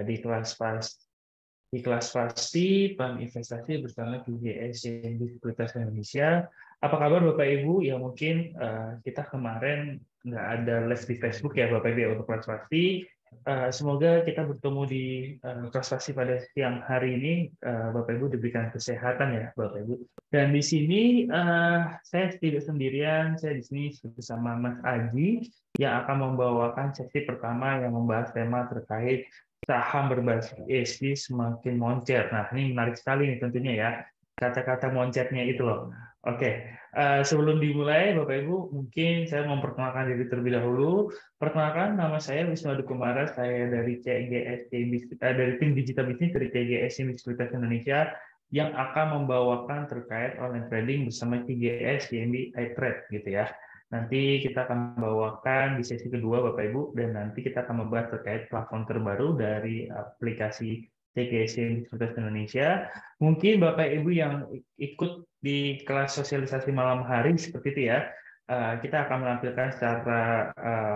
di kelas pasti Bank Investasi bersama PJS CIMB Sekuritas Indonesia. Apa kabar Bapak Ibu? Ya mungkin kita kemarin nggak ada live di Facebook ya Bapak Ibu ya, untuk kelas pasti. Semoga kita bertemu di kelas pasti pada siang hari ini. Bapak Ibu diberikan kesehatan ya Bapak Ibu. Dan di sini saya tidak sendirian, saya di sini bersama Mas Aji yang akan membawakan sesi pertama yang membahas tema terkait saham berbasis ESG semakin moncer. Nah, ini menarik sekali nih tentunya ya, kata-kata moncernya itu loh. Oke, sebelum dimulai, Bapak Ibu, mungkin saya memperkenalkan diri terlebih dahulu. Perkenalkan, nama saya Wisnu Kumara, saya dari CGS, dari tim Digital Business dari CGS Sekuritas Indonesia, yang akan membawakan terkait online trading bersama CGS, CMB, iTrade gitu ya. Nanti kita akan membawakan di sesi kedua Bapak Ibu, dan nanti kita akan membahas terkait platform terbaru dari aplikasi CGS Sekuritas Indonesia. Mungkin Bapak Ibu yang ikut di kelas sosialisasi malam hari seperti itu ya, kita akan menampilkan secara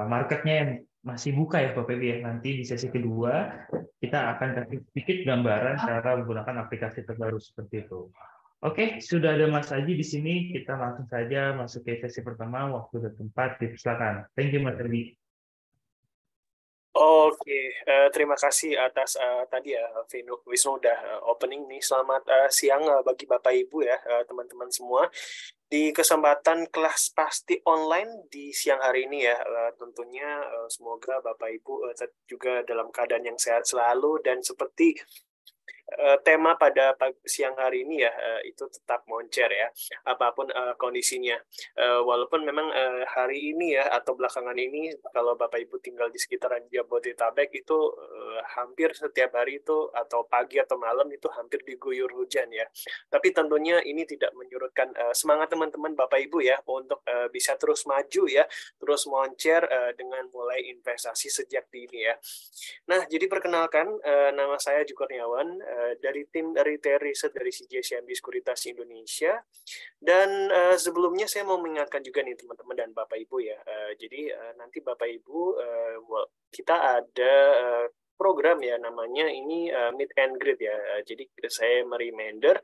marketnya yang masih buka ya Bapak Ibu ya. Nanti di sesi kedua kita akan kasih sedikit gambaran cara menggunakan aplikasi terbaru seperti itu. Oke, sudah ada Mas Aji di sini. Kita langsung saja masuk ke sesi pertama. Waktu dan tempat dipersilakan. Thank you, Mas Aji. Oke, terima kasih atas tadi ya, Wisnu udah opening nih. Selamat siang bagi Bapak Ibu ya, teman-teman semua. Di kesempatan kelas pasti online di siang hari ini ya, tentunya semoga Bapak Ibu juga dalam keadaan yang sehat selalu, dan seperti tema pada siang hari ini ya, itu tetap moncer ya, apapun kondisinya. Walaupun memang hari ini ya, atau belakangan ini, kalau Bapak Ibu tinggal di sekitaran Jabodetabek itu hampir setiap hari itu, atau pagi atau malam itu hampir diguyur hujan ya. Tapi tentunya ini tidak menyurutkan semangat teman-teman Bapak Ibu ya, untuk bisa terus maju ya, terus moncer dengan mulai investasi sejak dini ya. Nah, jadi perkenalkan, nama saya Ju Kurniawan, dari tim retail riset dari CGS Sekuritas Indonesia. Dan sebelumnya saya mau mengingatkan juga nih teman-teman dan Bapak Ibu ya. Jadi nanti Bapak Ibu, kita ada program ya, namanya ini Meet and Greet ya. Jadi saya mereminder,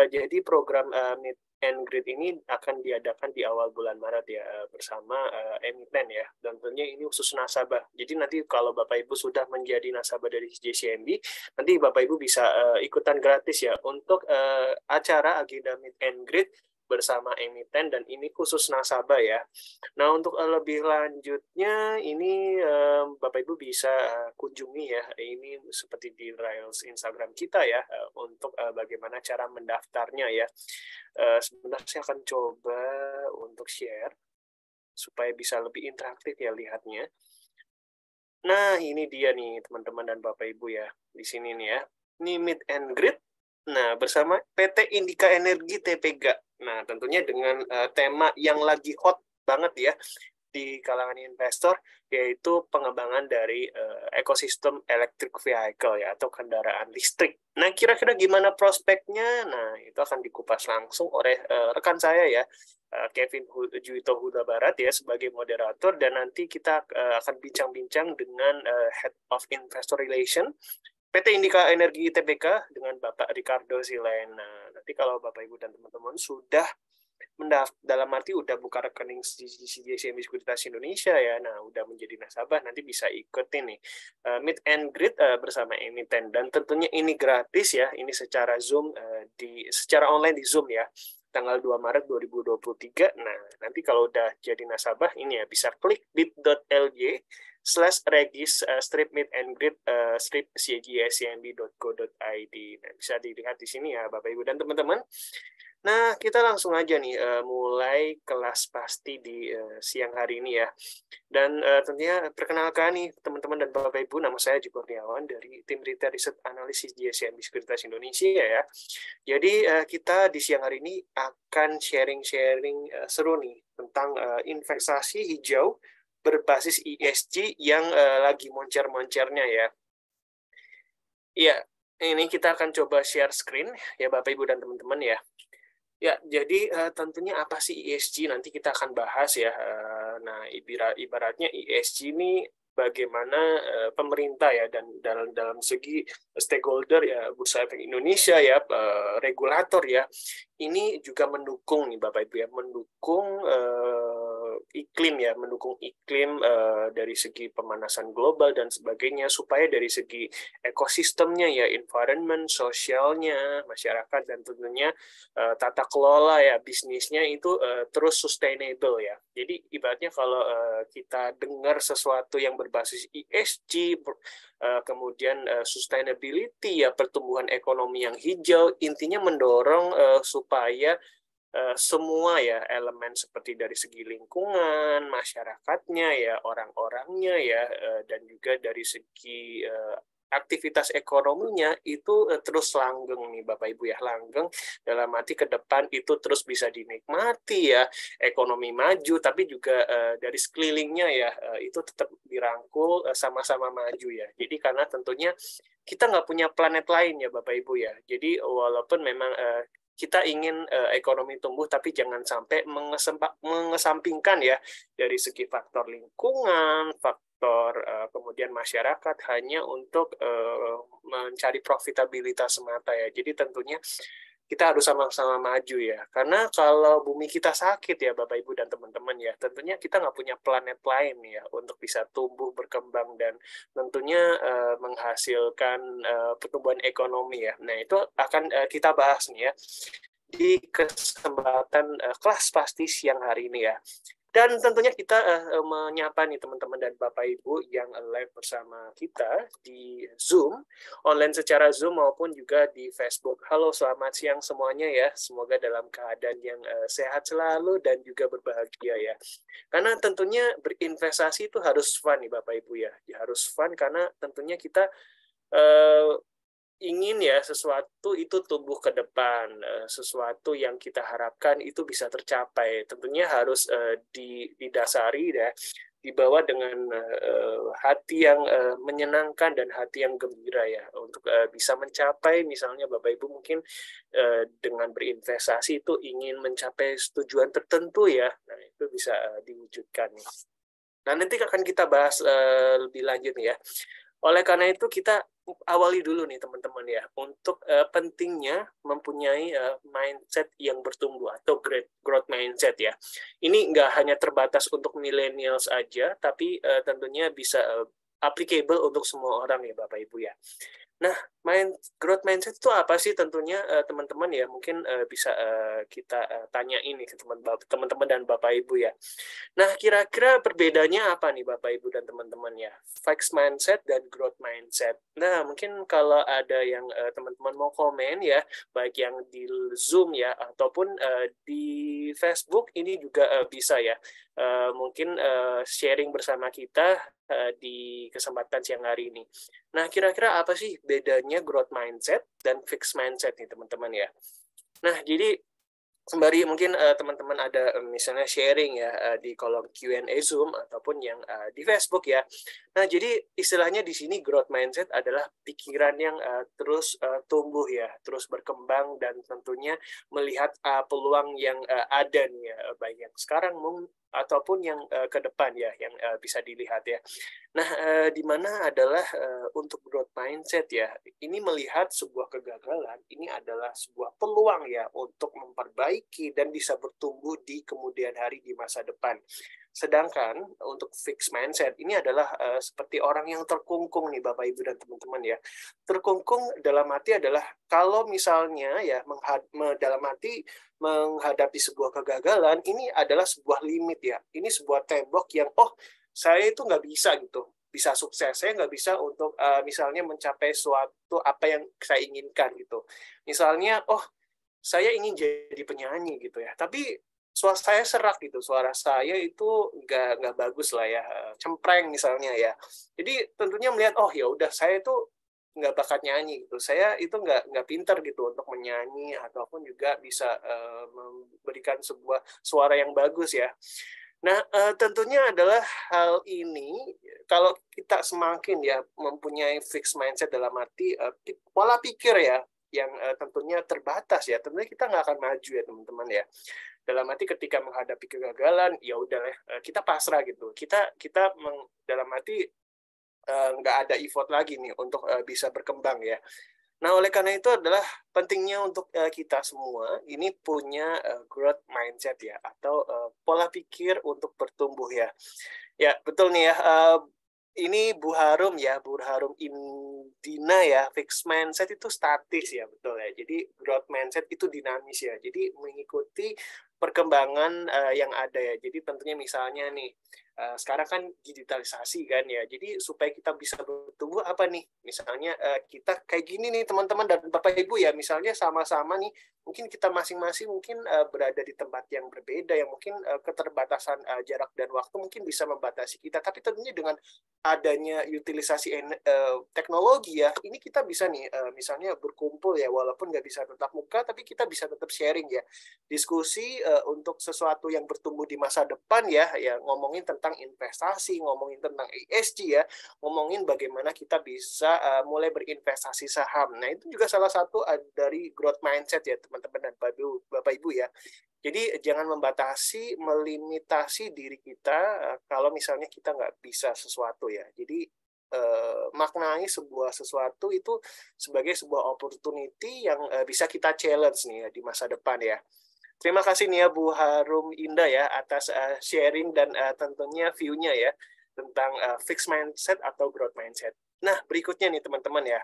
jadi program Meet and Greet ini akan diadakan di awal bulan Maret ya, bersama emiten ya. Dan tentunya ini khusus nasabah. Jadi nanti kalau Bapak Ibu sudah menjadi nasabah dari JCMB, nanti Bapak Ibu bisa ikutan gratis ya untuk acara agenda Meet and Greet bersama emiten, dan ini khusus nasabah ya. Nah, untuk lebih lanjutnya ini Bapak Ibu bisa kunjungi ya, ini seperti di Reels Instagram kita ya, untuk bagaimana cara mendaftarnya ya. Sebentar saya akan coba untuk share supaya bisa lebih interaktif ya lihatnya. Nah, ini dia nih teman-teman dan Bapak Ibu ya, di sini nih ya. Ini Meet and Greet. Nah, bersama PT Indika Energi Tpga. Nah, tentunya dengan tema yang lagi hot banget ya di kalangan investor, yaitu pengembangan dari ekosistem electric vehicle ya, atau kendaraan listrik. Nah, kira-kira gimana prospeknya? Nah, itu akan dikupas langsung oleh rekan saya ya, Kevin Juwito Huda Barat ya, sebagai moderator, dan nanti kita akan bincang-bincang dengan Head of Investor Relation PT Indika Energi Tbk dengan Bapak Ricardo Silena. Nanti kalau Bapak Ibu dan teman-teman sudah dalam arti udah buka rekening di CGS Sekuritas Indonesia ya, nah udah menjadi nasabah, nanti bisa ikutin nih Meet and Greet bersama emiten, dan tentunya ini gratis ya, ini secara Zoom, secara online di Zoom ya, tanggal 2 Maret 2023. Nah, nanti kalau udah jadi nasabah ini ya, bisa klik bit.ly/regis strip meet and greet strip cgscmb.co.id. Nah, bisa dilihat di sini ya Bapak Ibu dan teman-teman. Nah, kita langsung aja nih mulai kelas pasti di siang hari ini ya. Dan tentunya perkenalkan nih teman-teman dan Bapak Ibu, nama saya Ju Kurniawan dari tim retail riset analisis JCMB Sekuritas Indonesia ya. Jadi kita di siang hari ini akan sharing-sharing seru nih tentang investasi hijau berbasis ESG yang lagi moncer-moncernya ya. Iya, ini kita akan coba share screen ya Bapak Ibu dan teman-teman ya. Ya, jadi tentunya apa sih ESG? Nanti kita akan bahas ya. Nah, ibaratnya ESG ini bagaimana pemerintah ya dan dalam segi stakeholder ya Bursa Efek Indonesia ya regulator ya ini juga mendukung nih Bapak Ibu ya mendukung iklim dari segi pemanasan global dan sebagainya supaya dari segi ekosistemnya ya environment sosialnya masyarakat dan tentunya tata kelola ya bisnisnya itu terus sustainable ya. Jadi ibaratnya kalau kita dengar sesuatu yang berbasis ESG kemudian sustainability ya pertumbuhan ekonomi yang hijau intinya mendorong supaya semua ya elemen seperti dari segi lingkungan, masyarakatnya ya, orang-orangnya ya, dan juga dari segi aktivitas ekonominya itu terus langgeng nih Bapak Ibu ya, langgeng dalam arti ke depan itu terus bisa dinikmati ya, ekonomi maju tapi juga dari sekelilingnya ya itu tetap dirangkul sama-sama maju ya. Jadi karena tentunya kita nggak punya planet lain ya Bapak Ibu ya. Jadi walaupun memang kita ingin ekonomi tumbuh, tapi jangan sampai mengesampingkan ya dari segi faktor lingkungan, faktor kemudian masyarakat hanya untuk mencari profitabilitas semata ya. Jadi tentunya kita harus sama-sama maju ya. Karena kalau bumi kita sakit ya Bapak Ibu dan teman-teman ya, tentunya kita nggak punya planet lain ya untuk bisa tumbuh, berkembang, dan tentunya menghasilkan pertumbuhan ekonomi ya. Nah itu akan kita bahas nih ya di kesempatan kelas pasti siang hari ini ya. Dan tentunya kita menyapa nih teman-teman dan Bapak Ibu yang live bersama kita di Zoom, online secara Zoom maupun juga di Facebook. Halo, selamat siang semuanya ya. Semoga dalam keadaan yang sehat selalu dan juga berbahagia ya. Karena tentunya berinvestasi itu harus fun nih Bapak Ibu ya. Harus fun karena tentunya kita ingin ya sesuatu itu tumbuh ke depan, sesuatu yang kita harapkan itu bisa tercapai. Tentunya harus didasari ya, dibawa dengan hati yang menyenangkan dan hati yang gembira ya untuk bisa mencapai misalnya Bapak Ibu mungkin dengan berinvestasi itu ingin mencapai tujuan tertentu ya. Nah, itu bisa diwujudkan. Nah, nanti akan kita bahas lebih lanjut ya. Oleh karena itu kita awali dulu nih teman-teman ya untuk pentingnya mempunyai mindset yang bertumbuh atau growth mindset ya. Ini nggak hanya terbatas untuk millennials aja, tapi tentunya bisa applicable untuk semua orang ya Bapak Ibu ya. Nah, growth mindset itu apa sih tentunya teman-teman ya mungkin bisa kita tanya ini ke teman-teman dan Bapak Ibu ya. Nah, kira-kira perbedaannya apa nih Bapak Ibu dan teman-teman ya? Fixed mindset dan growth mindset. Nah, mungkin kalau ada yang teman-teman mau komen ya, baik yang di Zoom ya ataupun di Facebook ini juga bisa ya. Mungkin sharing bersama kita di kesempatan siang hari ini. Nah, kira-kira apa sih bedanya growth mindset dan fixed mindset nih teman-teman ya? Nah, jadi sembari mungkin teman-teman ada misalnya sharing ya di kolom Q&A Zoom ataupun yang di Facebook ya. Nah, jadi istilahnya di sini growth mindset adalah pikiran yang terus tumbuh ya, terus berkembang dan tentunya melihat peluang yang ada nih ya, baik yang sekarang ataupun yang ke depan ya, yang bisa dilihat ya. Nah, di mana adalah untuk growth mindset ya, ini melihat sebuah kegagalan, ini adalah sebuah peluang ya untuk memperbaiki dan bisa bertumbuh di kemudian hari di masa depan. Sedangkan untuk fixed mindset ini adalah seperti orang yang terkungkung nih Bapak Ibu dan teman-teman ya. Terkungkung dalam arti adalah kalau misalnya ya dalam arti menghadapi sebuah kegagalan ini adalah sebuah limit ya. Ini sebuah tembok yang saya itu nggak bisa gitu. Bisa sukses, saya nggak bisa untuk misalnya mencapai suatu apa yang saya inginkan gitu. Misalnya, saya ingin jadi penyanyi gitu ya, tapi suara saya serak gitu, suara saya itu nggak bagus lah ya, cempreng misalnya ya. Jadi tentunya melihat, ya udah saya itu nggak bakat nyanyi gitu, saya itu nggak pintar gitu untuk menyanyi ataupun juga bisa memberikan sebuah suara yang bagus ya. Nah, tentunya adalah hal ini kalau kita semakin ya mempunyai fixed mindset dalam arti pola pikir ya yang tentunya terbatas ya, tentunya kita nggak akan maju ya teman-teman ya. Dalam arti ketika menghadapi kegagalan, ya udah kita pasrah gitu. Kita dalam arti nggak ada effort lagi nih untuk bisa berkembang ya. Nah, oleh karena itu adalah pentingnya untuk kita semua ini punya growth mindset ya, atau pola pikir untuk bertumbuh ya. Ya, betul nih ya. Ini Bu Harum ya, Bu Harum Indina ya, fixed mindset itu statis ya, betul ya. Jadi growth mindset itu dinamis ya. Jadi mengikuti perkembangan yang ada ya. Jadi tentunya misalnya nih, sekarang kan digitalisasi kan ya. Jadi supaya kita bisa bertumbuh apa nih? Misalnya kita kayak gini nih teman-teman dan Bapak Ibu ya, misalnya sama-sama nih, mungkin kita masing-masing mungkin berada di tempat yang berbeda, yang mungkin keterbatasan jarak dan waktu mungkin bisa membatasi kita. Tapi tentunya dengan adanya utilisasi teknologi ya, ini kita bisa nih misalnya berkumpul ya, walaupun nggak bisa tatap muka, tapi kita bisa tetap sharing ya, diskusi untuk sesuatu yang bertumbuh di masa depan ya, ngomongin tentang investasi, ngomongin tentang ESG ya, ngomongin bagaimana kita bisa mulai berinvestasi saham. Nah, itu juga salah satu dari growth mindset ya teman-teman dan Bapak Ibu ya. Jadi jangan membatasi, melimitasi diri kita kalau misalnya kita nggak bisa sesuatu ya. Jadi maknai sesuatu itu sebagai sebuah opportunity yang bisa kita challenge nih ya di masa depan ya. Terima kasih nih ya Bu Harum Indah ya atas sharing dan tentunya view-nya ya tentang fixed mindset atau growth mindset. Nah, berikutnya nih teman-teman ya.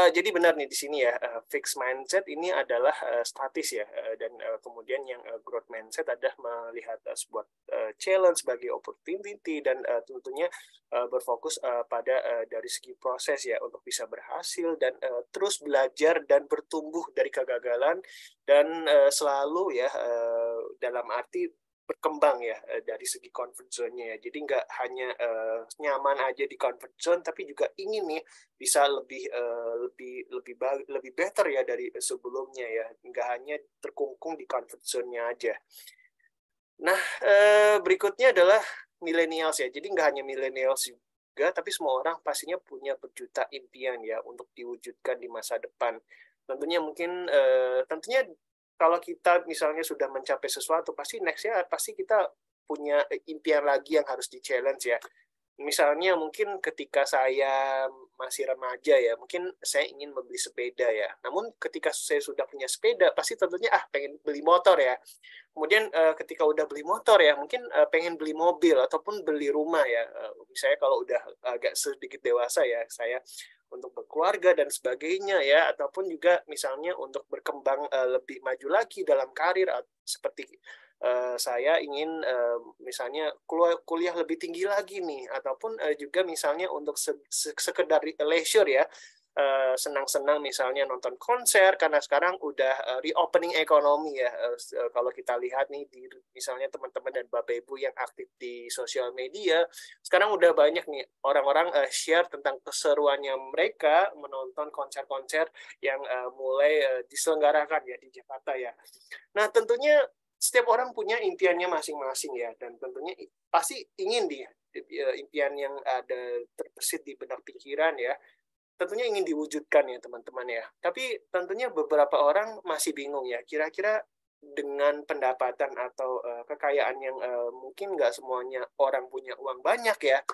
Jadi benar nih di sini ya, fixed mindset ini adalah statis ya, dan kemudian yang growth mindset adalah melihat sebuah challenge sebagai opportunity dan tentunya berfokus pada dari segi proses ya untuk bisa berhasil dan terus belajar dan bertumbuh dari kegagalan dan selalu ya dalam arti berkembang ya dari segi comfort zone-nya ya. Jadi nggak hanya nyaman aja di comfort zone, tapi juga ingin nih bisa lebih better ya dari sebelumnya ya. Nggak hanya terkungkung di comfort zone-nya aja. Nah, berikutnya adalah millennials ya. Jadi nggak hanya millennials juga, tapi semua orang pastinya punya berjuta impian ya untuk diwujudkan di masa depan. Tentunya mungkin tentunya kalau kita misalnya sudah mencapai sesuatu, pasti next-nya pasti kita punya impian lagi yang harus di-challenge ya. Misalnya mungkin ketika saya masih remaja ya, mungkin saya ingin membeli sepeda ya. Namun ketika saya sudah punya sepeda, pasti tentunya pengen beli motor ya. Kemudian ketika udah beli motor ya, mungkin pengen beli mobil ataupun beli rumah ya. Misalnya kalau udah agak sedikit dewasa ya, saya untuk berkeluarga dan sebagainya ya, ataupun juga misalnya untuk berkembang lebih maju lagi dalam karir seperti saya ingin misalnya kuliah lebih tinggi lagi nih, ataupun juga misalnya untuk sekedar leisure ya, senang-senang misalnya nonton konser karena sekarang udah reopening ekonomi ya. Kalau kita lihat nih di misalnya teman-teman dan Bapak Ibu yang aktif di sosial media, sekarang udah banyak nih orang-orang share tentang keseruannya mereka menonton konser-konser yang mulai diselenggarakan ya di Jakarta ya. Nah, tentunya setiap orang punya impiannya masing-masing ya, dan tentunya pasti ingin impian yang ada terbesit di benak pikiran ya, tentunya ingin diwujudkan ya teman-teman ya. Tapi tentunya beberapa orang masih bingung ya, kira-kira dengan pendapatan atau kekayaan yang mungkin nggak semuanya orang punya uang banyak ya,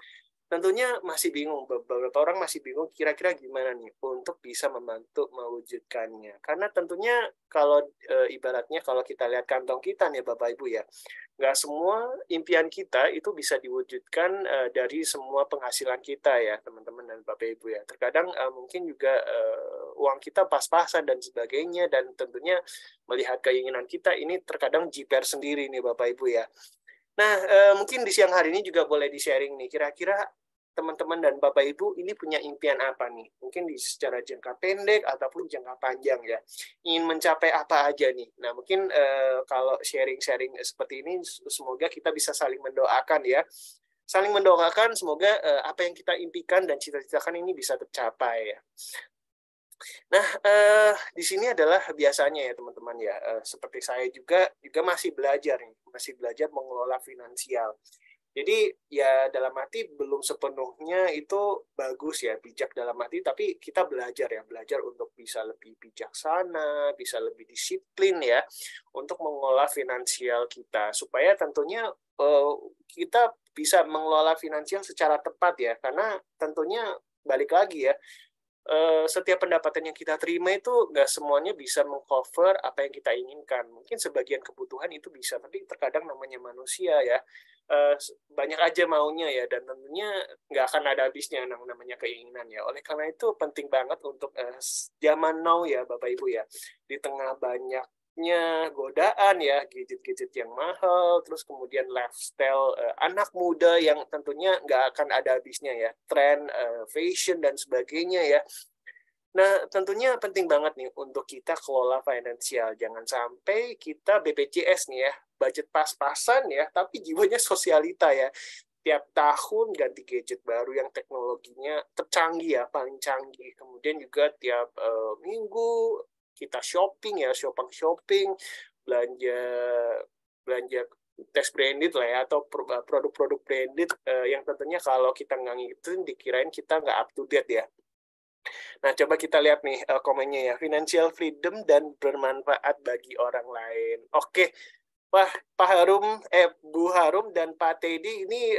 tentunya masih bingung, beberapa orang masih bingung kira-kira gimana nih untuk bisa membantu mewujudkannya. Karena tentunya kalau ibaratnya kalau kita lihat kantong kita nih Bapak Ibu ya, nggak semua impian kita itu bisa diwujudkan dari semua penghasilan kita ya teman-teman dan Bapak Ibu ya. Terkadang mungkin juga uang kita pas-pasan dan sebagainya, dan tentunya melihat keinginan kita ini terkadang jiper sendiri nih Bapak Ibu ya. Nah, mungkin di siang hari ini juga boleh di-sharing nih, kira-kira teman-teman dan Bapak Ibu ini punya impian apa nih? Mungkin di secara jangka pendek ataupun jangka panjang ya. Ingin mencapai apa aja nih? Nah, mungkin kalau sharing-sharing seperti ini, semoga kita bisa saling mendoakan ya. Saling mendoakan semoga apa yang kita impikan dan cita-citakan ini bisa tercapai ya. Nah, di sini adalah biasanya ya teman-teman ya, seperti saya juga masih belajar mengelola finansial. Jadi ya dalam arti belum sepenuhnya itu bagus ya, bijak dalam arti, tapi kita belajar untuk bisa lebih bijaksana, bisa lebih disiplin ya, untuk mengelola finansial kita, supaya tentunya kita bisa mengelola finansial secara tepat ya, karena tentunya balik lagi ya, setiap pendapatan yang kita terima itu nggak semuanya bisa mengcover apa yang kita inginkan. Mungkin sebagian kebutuhan itu bisa, tapi terkadang namanya manusia ya, banyak aja maunya ya, dan tentunya nggak akan ada habisnya namanya keinginan ya. Oleh karena itu penting banget untuk zaman now ya Bapak Ibu ya, di tengah banyaknya godaan ya, gadget-gadget yang mahal, terus kemudian lifestyle anak muda yang tentunya nggak akan ada habisnya ya, tren fashion dan sebagainya ya. Nah, tentunya penting banget nih untuk kita kelola finansial. Jangan sampai kita BPJS nih ya, budget pas-pasan ya, tapi jiwanya sosialita ya. Tiap tahun ganti gadget baru yang teknologinya tercanggih ya, paling canggih. Kemudian juga tiap minggu kita shopping ya, shopping, belanja belanja tes branded lah ya, atau produk-produk branded yang tentunya kalau kita nggak ngikutin dikirain kita nggak up to date ya. Nah, coba kita lihat nih komennya ya. Financial freedom dan bermanfaat bagi orang lain. Oke. Wah, Pak Harum, Bu Harum dan Pak Teddy ini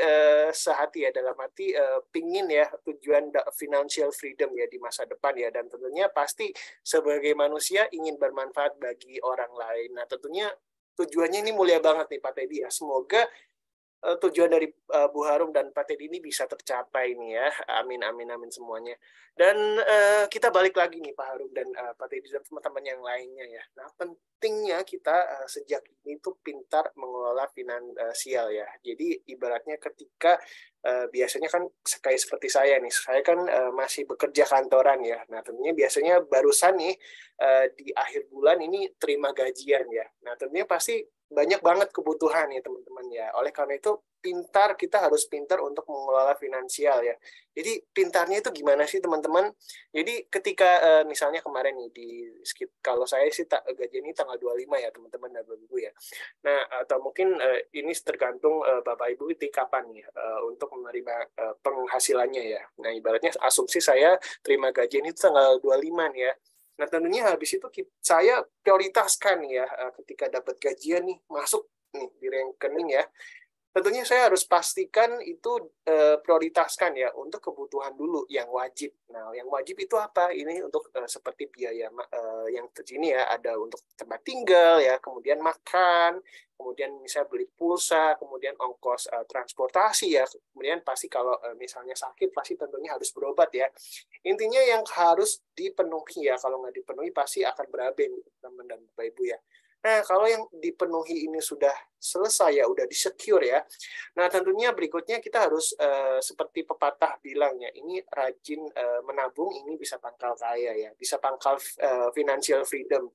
sehati ya, dalam arti pingin ya tujuan financial freedom ya di masa depan ya, dan tentunya pasti sebagai manusia ingin bermanfaat bagi orang lain. Nah, tentunya tujuannya ini mulia banget nih Pak Teddy ya. Semoga tujuan dari Bu Harum dan Pak Teddy ini bisa tercapai nih ya. Amin, amin, amin semuanya. Dan kita balik lagi nih Pak Harum dan Pak Teddy dan teman-teman yang lainnya ya. Nah, pentingnya kita sejak ini tuh pintar mengelola finansial ya. Jadi ibaratnya ketika biasanya kan kayak seperti saya nih, saya kan masih bekerja kantoran ya. Nah, tentunya biasanya barusan nih di akhir bulan ini terima gajian ya. Nah, tentunya pasti banyak banget kebutuhan ya teman-teman ya. Oleh karena itu kita harus pintar untuk mengelola finansial ya. Jadi pintarnya itu gimana sih teman-teman? Jadi ketika misalnya kemarin nih kalau saya sih gaji ini tanggal 25 ya teman-teman dan Bapak Ibu ya. Nah, atau mungkin ini tergantung Bapak Ibu di kapan nih untuk menerima penghasilannya ya. Nah, ibaratnya asumsi saya terima gaji ini tanggal 25 nih ya. Nah, tentunya habis itu saya prioritaskan ya, ketika dapat gajian nih, masuk nih di rekening ya. Tentunya saya harus pastikan itu prioritaskan ya untuk kebutuhan dulu yang wajib. Nah, yang wajib itu apa? Ini untuk seperti biaya yang terjini ya, ada untuk tempat tinggal ya, kemudian makan, kemudian misalnya beli pulsa, kemudian ongkos transportasi ya, kemudian pasti kalau misalnya sakit pasti tentunya harus berobat ya. Intinya yang harus dipenuhi ya, kalau nggak dipenuhi pasti akan berabe teman-teman dan Bapak Ibu ya. Nah, kalau yang dipenuhi ini sudah selesai ya, udah di-secure ya. Nah, tentunya berikutnya kita harus seperti pepatah bilangnya, ini rajin menabung, ini bisa pangkal kaya ya, bisa pangkal financial freedom.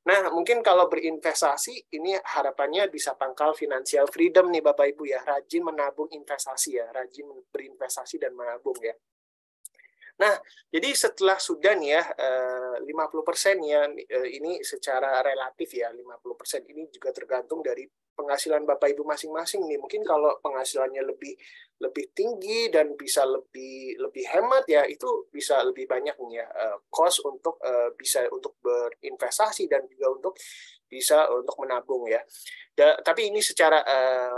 Nah, mungkin kalau berinvestasi, ini harapannya bisa pangkal financial freedom nih Bapak Ibu ya, rajin menabung investasi ya, rajin berinvestasi dan menabung ya. Nah, jadi setelah sudah nih ya 50% ya, ini secara relatif ya, 50% ini juga tergantung dari penghasilan Bapak Ibu masing-masing nih. Mungkin kalau penghasilannya lebih tinggi dan bisa lebih hemat ya, itu bisa lebih banyak nih ya cost untuk bisa untuk berinvestasi dan juga untuk bisa untuk menabung ya. Tapi ini secara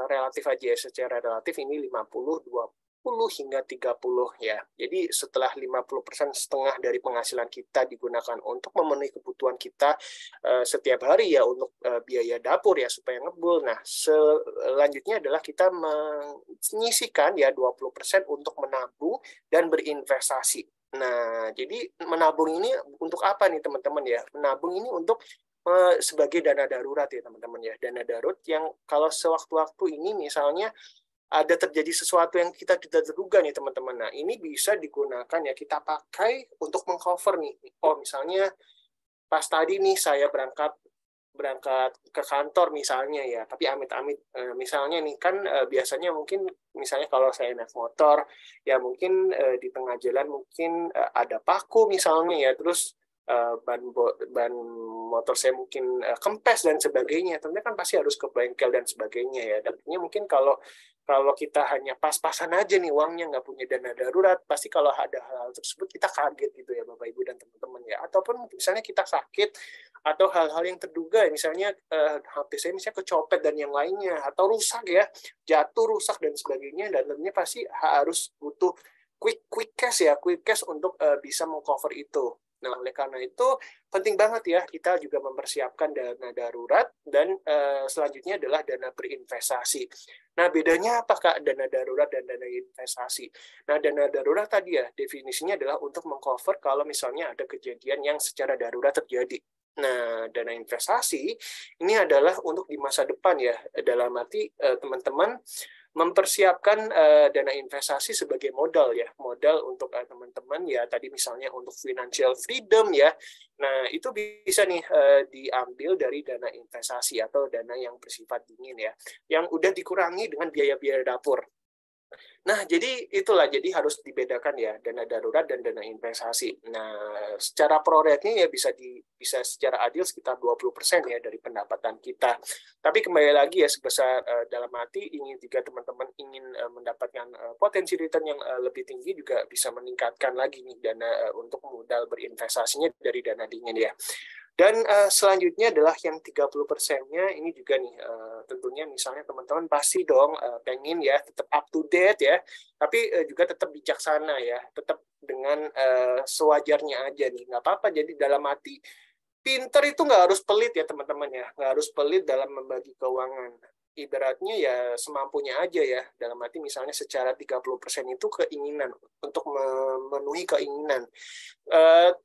relatif aja ya, secara relatif ini 50-20 hingga 30 ya. Jadi setelah 50% setengah dari penghasilan kita digunakan untuk memenuhi kebutuhan kita setiap hari ya, untuk biaya dapur ya supaya ngebul. Nah, selanjutnya adalah kita menyisihkan ya 20% untuk menabung dan berinvestasi. Nah, jadi menabung ini untuk apa nih teman-teman ya? Menabung ini untuk sebagai dana darurat ya teman-teman ya. Dana darurat yang kalau sewaktu-waktu ini misalnya ada terjadi sesuatu yang kita tidak terduga nih teman-teman. Nah, ini bisa digunakan ya, kita pakai untuk mengcover nih. Oh, misalnya pas tadi nih saya berangkat ke kantor misalnya ya, tapi amit-amit misalnya nih kan biasanya mungkin misalnya kalau saya naik motor ya, mungkin di tengah jalan mungkin ada paku misalnya ya, terus ban motor saya mungkin kempes dan sebagainya. Tentunya kan pasti harus ke bengkel dan sebagainya ya. Dan tentunya mungkin kalau Kalau kita hanya pas-pasan aja nih uangnya, nggak punya dana darurat, pasti kalau ada hal-hal tersebut kita kaget gitu ya Bapak Ibu dan teman-teman ya. Ataupun misalnya kita sakit atau hal-hal yang terduga, misalnya HP saya misalnya kecopet dan yang lainnya, atau rusak ya, jatuh, rusak dan sebagainya, dan tentunya pasti harus butuh quick cash untuk bisa mengcover itu. Nah, oleh karena itu penting banget ya kita juga mempersiapkan dana darurat dan selanjutnya adalah dana berinvestasi. Nah, bedanya apa Kak dana darurat dan dana investasi? Nah, dana darurat tadi ya definisinya adalah untuk mengcover kalau misalnya ada kejadian yang secara darurat terjadi. Nah, dana investasi ini adalah untuk di masa depan ya, dalam arti teman-teman mempersiapkan dana investasi sebagai modal ya, modal untuk teman-teman ya tadi misalnya untuk financial freedom ya. Nah, itu bisa nih diambil dari dana investasi atau dana yang bersifat dingin ya, yang udah dikurangi dengan biaya-biaya dapur. Nah, jadi itulah, jadi harus dibedakan ya dana darurat dan dana investasi. Nah, secara pro-rate-nya ya bisa secara adil sekitar 20% ya dari pendapatan kita. Tapi kembali lagi ya sebesar dalam arti ingin jika teman-teman ingin mendapatkan potensi return yang lebih tinggi juga bisa meningkatkan lagi nih dana untuk modal berinvestasinya dari dana dingin ya. Dan selanjutnya adalah yang 30%-nya ini juga nih tentunya misalnya teman-teman pasti dong pengen ya tetap up to date ya, tapi juga tetap bijaksana ya, tetap dengan sewajarnya aja nih, nggak apa-apa. Jadi dalam arti pinter itu nggak harus pelit ya teman-teman ya, nggak harus pelit dalam membagi keuangan. Ibaratnya ya semampunya aja ya, dalam arti misalnya secara 30% itu keinginan, untuk memenuhi keinginan.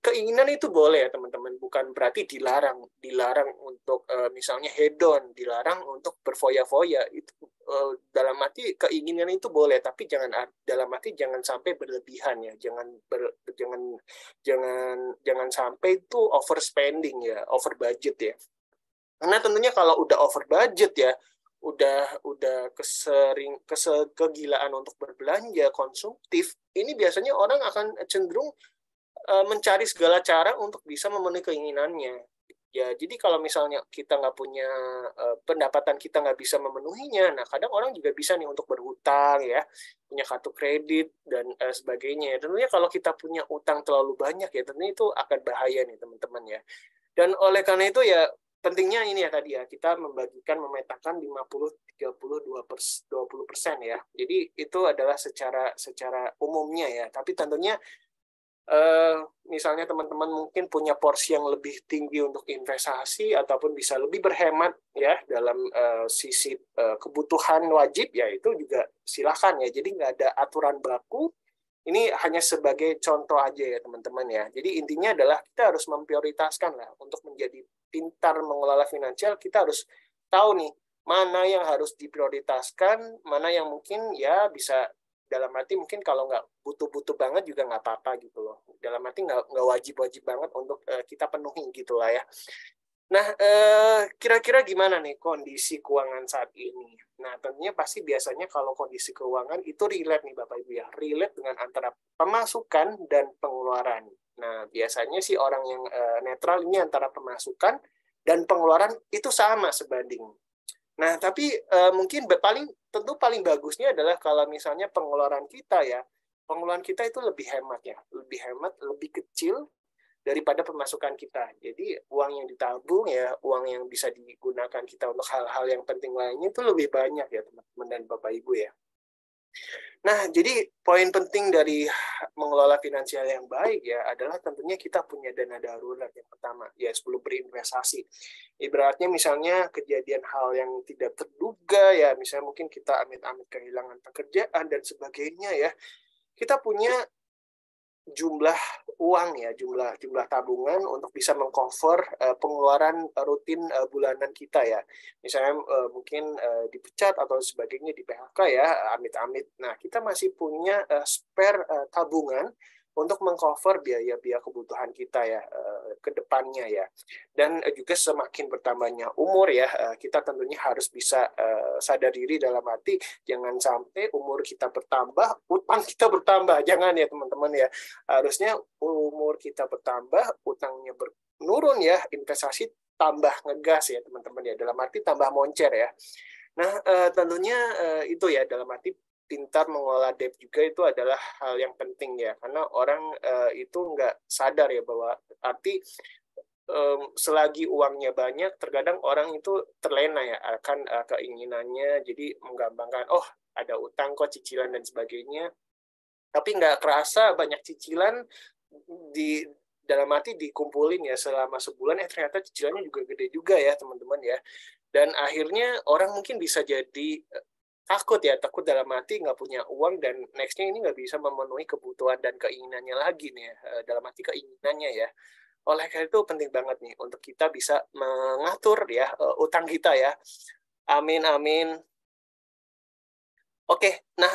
Keinginan itu boleh ya teman-teman, bukan berarti dilarang untuk misalnya hedon, dilarang untuk berfoya-foya. Itu dalam arti keinginan itu boleh, tapi dalam arti jangan sampai berlebihan ya, jangan sampai itu overspending ya, over budget ya. Karena tentunya kalau udah over budget ya, udah kegilaan untuk berbelanja konsumtif, ini biasanya orang akan cenderung mencari segala cara untuk bisa memenuhi keinginannya. Ya, jadi kalau misalnya kita nggak punya pendapatan, kita nggak bisa memenuhinya, nah kadang orang juga bisa nih untuk berhutang ya, punya kartu kredit dan sebagainya. Tentunya kalau kita punya utang terlalu banyak ya, tentunya itu akan bahaya nih teman-teman ya. Dan oleh karena itu ya pentingnya ini ya tadi ya, kita memetakan 50-30-20% ya. Jadi itu adalah secara umumnya ya. Tapi tentunya misalnya teman-teman mungkin punya porsi yang lebih tinggi untuk investasi ataupun bisa lebih berhemat ya dalam sisi kebutuhan wajib ya, itu juga silakan ya. Jadi nggak ada aturan baku. Ini hanya sebagai contoh aja ya teman-teman ya. Jadi intinya adalah kita harus memprioritaskan lah untuk menjadi pintar mengelola finansial. Kita harus tahu nih mana yang harus diprioritaskan, mana yang mungkin ya bisa, dalam arti mungkin kalau nggak butuh-butuh banget juga nggak apa-apa gitu loh. Dalam arti nggak wajib-wajib banget untuk kita penuhi gitu lah ya. Nah, kira-kira gimana nih kondisi keuangan saat ini? Nah, tentunya pasti biasanya kalau kondisi keuangan itu relate nih Bapak Ibu ya, relate dengan antara pemasukan dan pengeluaran. Nah, biasanya sih orang yang netral ini antara pemasukan dan pengeluaran itu sama sebanding. Nah, tapi mungkin paling bagusnya adalah kalau misalnya pengeluaran kita itu lebih hemat ya, lebih kecil daripada pemasukan kita. Jadi uang yang ditabung ya, uang yang bisa digunakan kita untuk hal-hal yang penting lainnya itu lebih banyak ya teman-teman dan Bapak Ibu ya. Nah, jadi poin penting dari mengelola finansial yang baik ya adalah tentunya kita punya dana darurat yang pertama ya sebelum berinvestasi. Ibaratnya misalnya kejadian hal yang tidak terduga ya, misalnya mungkin kita amit-amit kehilangan pekerjaan dan sebagainya ya. Kita punya jumlah uang ya, jumlah tabungan untuk bisa mengcover pengeluaran rutin bulanan kita ya. Misalnya mungkin dipecat atau sebagainya, di PHK ya, amit-amit. Nah, kita masih punya spare tabungan untuk mengcover biaya-biaya kebutuhan kita ya ke depannya ya. Dan juga semakin bertambahnya umur ya, kita tentunya harus bisa sadar diri dalam arti jangan sampai umur kita bertambah, utang kita bertambah. Jangan ya teman-teman ya. Harusnya umur kita bertambah, utangnya menurun ya, investasi tambah ngegas ya teman-teman ya. Dalam arti tambah moncer ya. Nah, tentunya itu ya, dalam arti pintar mengelola debt juga itu adalah hal yang penting ya, karena orang itu nggak sadar ya bahwa arti selagi uangnya banyak, terkadang orang itu terlena ya akan keinginannya, jadi menggampangkan, oh ada utang kok, cicilan dan sebagainya, tapi nggak kerasa banyak cicilan di dalam arti dikumpulin ya selama sebulan, ternyata cicilannya juga gede juga ya teman-teman ya. Dan akhirnya orang mungkin bisa jadi takut dalam arti nggak punya uang, dan nextnya ini nggak bisa memenuhi kebutuhan dan keinginannya lagi nih ya, dalam arti keinginannya ya. Oleh karena itu penting banget nih untuk kita bisa mengatur ya utang kita ya. Amin, amin. Oke, nah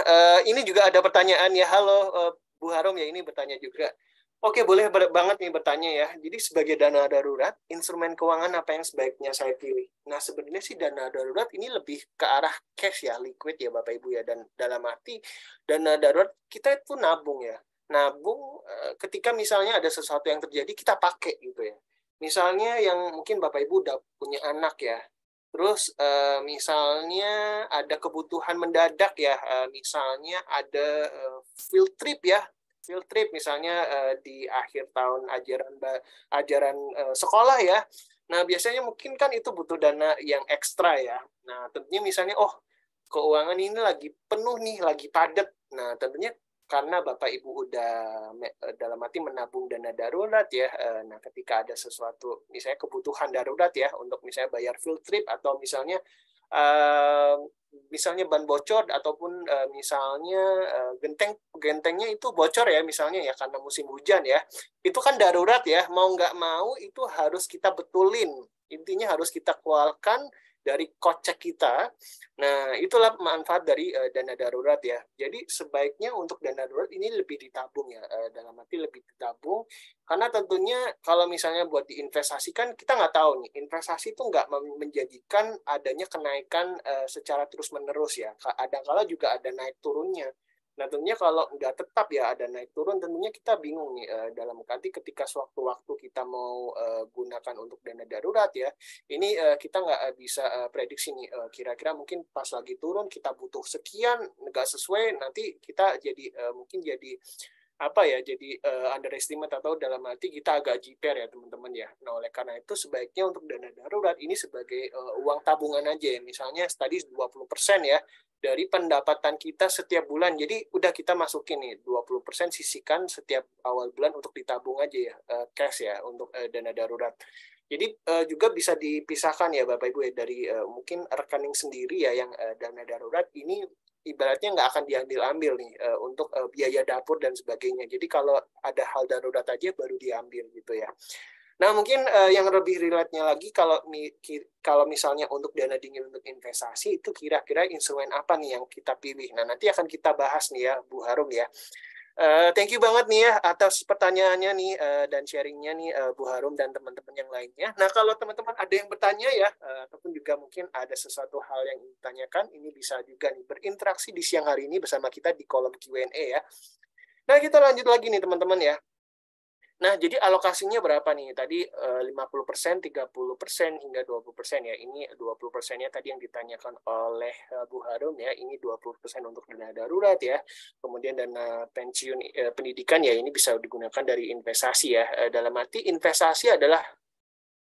ini juga ada pertanyaan ya. Halo Bu Harum ya, ini bertanya juga. Oke, boleh banget nih bertanya ya. Jadi sebagai dana darurat, instrumen keuangan apa yang sebaiknya saya pilih? Nah, sebenarnya sih dana darurat ini lebih ke arah cash ya, liquid ya Bapak Ibu ya. Dan dalam arti dana darurat kita itu nabung ya. Nabung ketika misalnya ada sesuatu yang terjadi, kita pakai gitu ya. Misalnya yang mungkin Bapak Ibu udah punya anak ya. Terus misalnya ada kebutuhan mendadak ya, misalnya ada field trip ya, field trip misalnya di akhir tahun ajaran sekolah ya. Nah, biasanya mungkin kan itu butuh dana yang ekstra ya. Nah, tentunya misalnya, oh keuangan ini lagi penuh nih, lagi padat. Nah, tentunya karena Bapak Ibu udah dalam arti menabung dana darurat ya, nah ketika ada sesuatu misalnya kebutuhan darurat ya untuk misalnya bayar field trip, atau misalnya misalnya ban bocor, ataupun misalnya gentengnya itu bocor ya misalnya ya karena musim hujan ya, itu kan darurat ya, mau nggak mau itu harus kita betulin, intinya harus kita keluarkan dari kocek kita. Nah, itulah manfaat dari dana darurat ya. Jadi sebaiknya untuk dana darurat ini lebih ditabung ya, dalam arti lebih ditabung, karena tentunya kalau misalnya buat diinvestasikan, kita nggak tahu nih, investasi itu nggak menjadikan adanya kenaikan secara terus-menerus ya. Kadang-kala juga ada naik turunnya. Nah, tentunya kalau nggak tetap ya ada naik turun, tentunya kita bingung nih dalam arti ketika sewaktu-waktu kita mau gunakan untuk dana darurat ya, ini kita nggak bisa prediksi nih, kira-kira mungkin pas lagi turun kita butuh sekian, nggak sesuai, nanti kita jadi mungkin jadi apa ya, jadi underestimate, atau dalam arti kita agak jiper ya teman-teman ya. Nah, oleh karena itu sebaiknya untuk dana darurat ini sebagai uang tabungan aja ya. Misalnya tadi 20% ya dari pendapatan kita setiap bulan. Jadi udah kita masukin nih 20% sisihkan setiap awal bulan untuk ditabung aja ya, cash ya untuk dana darurat. Jadi juga bisa dipisahkan ya Bapak Ibu ya dari mungkin rekening sendiri ya yang dana darurat ini ibaratnya nggak akan diambil-ambil nih untuk biaya dapur dan sebagainya. Jadi kalau ada hal darurat aja baru diambil gitu ya. Nah, mungkin yang lebih relate-nya lagi, kalau misalnya untuk dana dingin untuk investasi, itu kira-kira instrumen apa nih yang kita pilih? Nah, nanti akan kita bahas nih ya, Bu Harum ya. Thank you banget nih ya atas pertanyaannya nih dan sharingnya nih Bu Harum dan teman-teman yang lainnya. Nah, kalau teman-teman ada yang bertanya ya, ataupun juga mungkin ada sesuatu hal yang ingin ditanyakan, ini bisa juga nih berinteraksi di siang hari ini bersama kita di kolom Q&A ya. Nah, kita lanjut lagi nih teman-teman ya. Nah, jadi alokasinya berapa nih? Tadi 50%, 30%, hingga 20% ya. Ini 20%-nya tadi yang ditanyakan oleh Bu Harum ya. Ini 20% untuk dana darurat ya. Kemudian dana pensiun pendidikan ya, ini bisa digunakan dari investasi ya. Dalam arti investasi adalah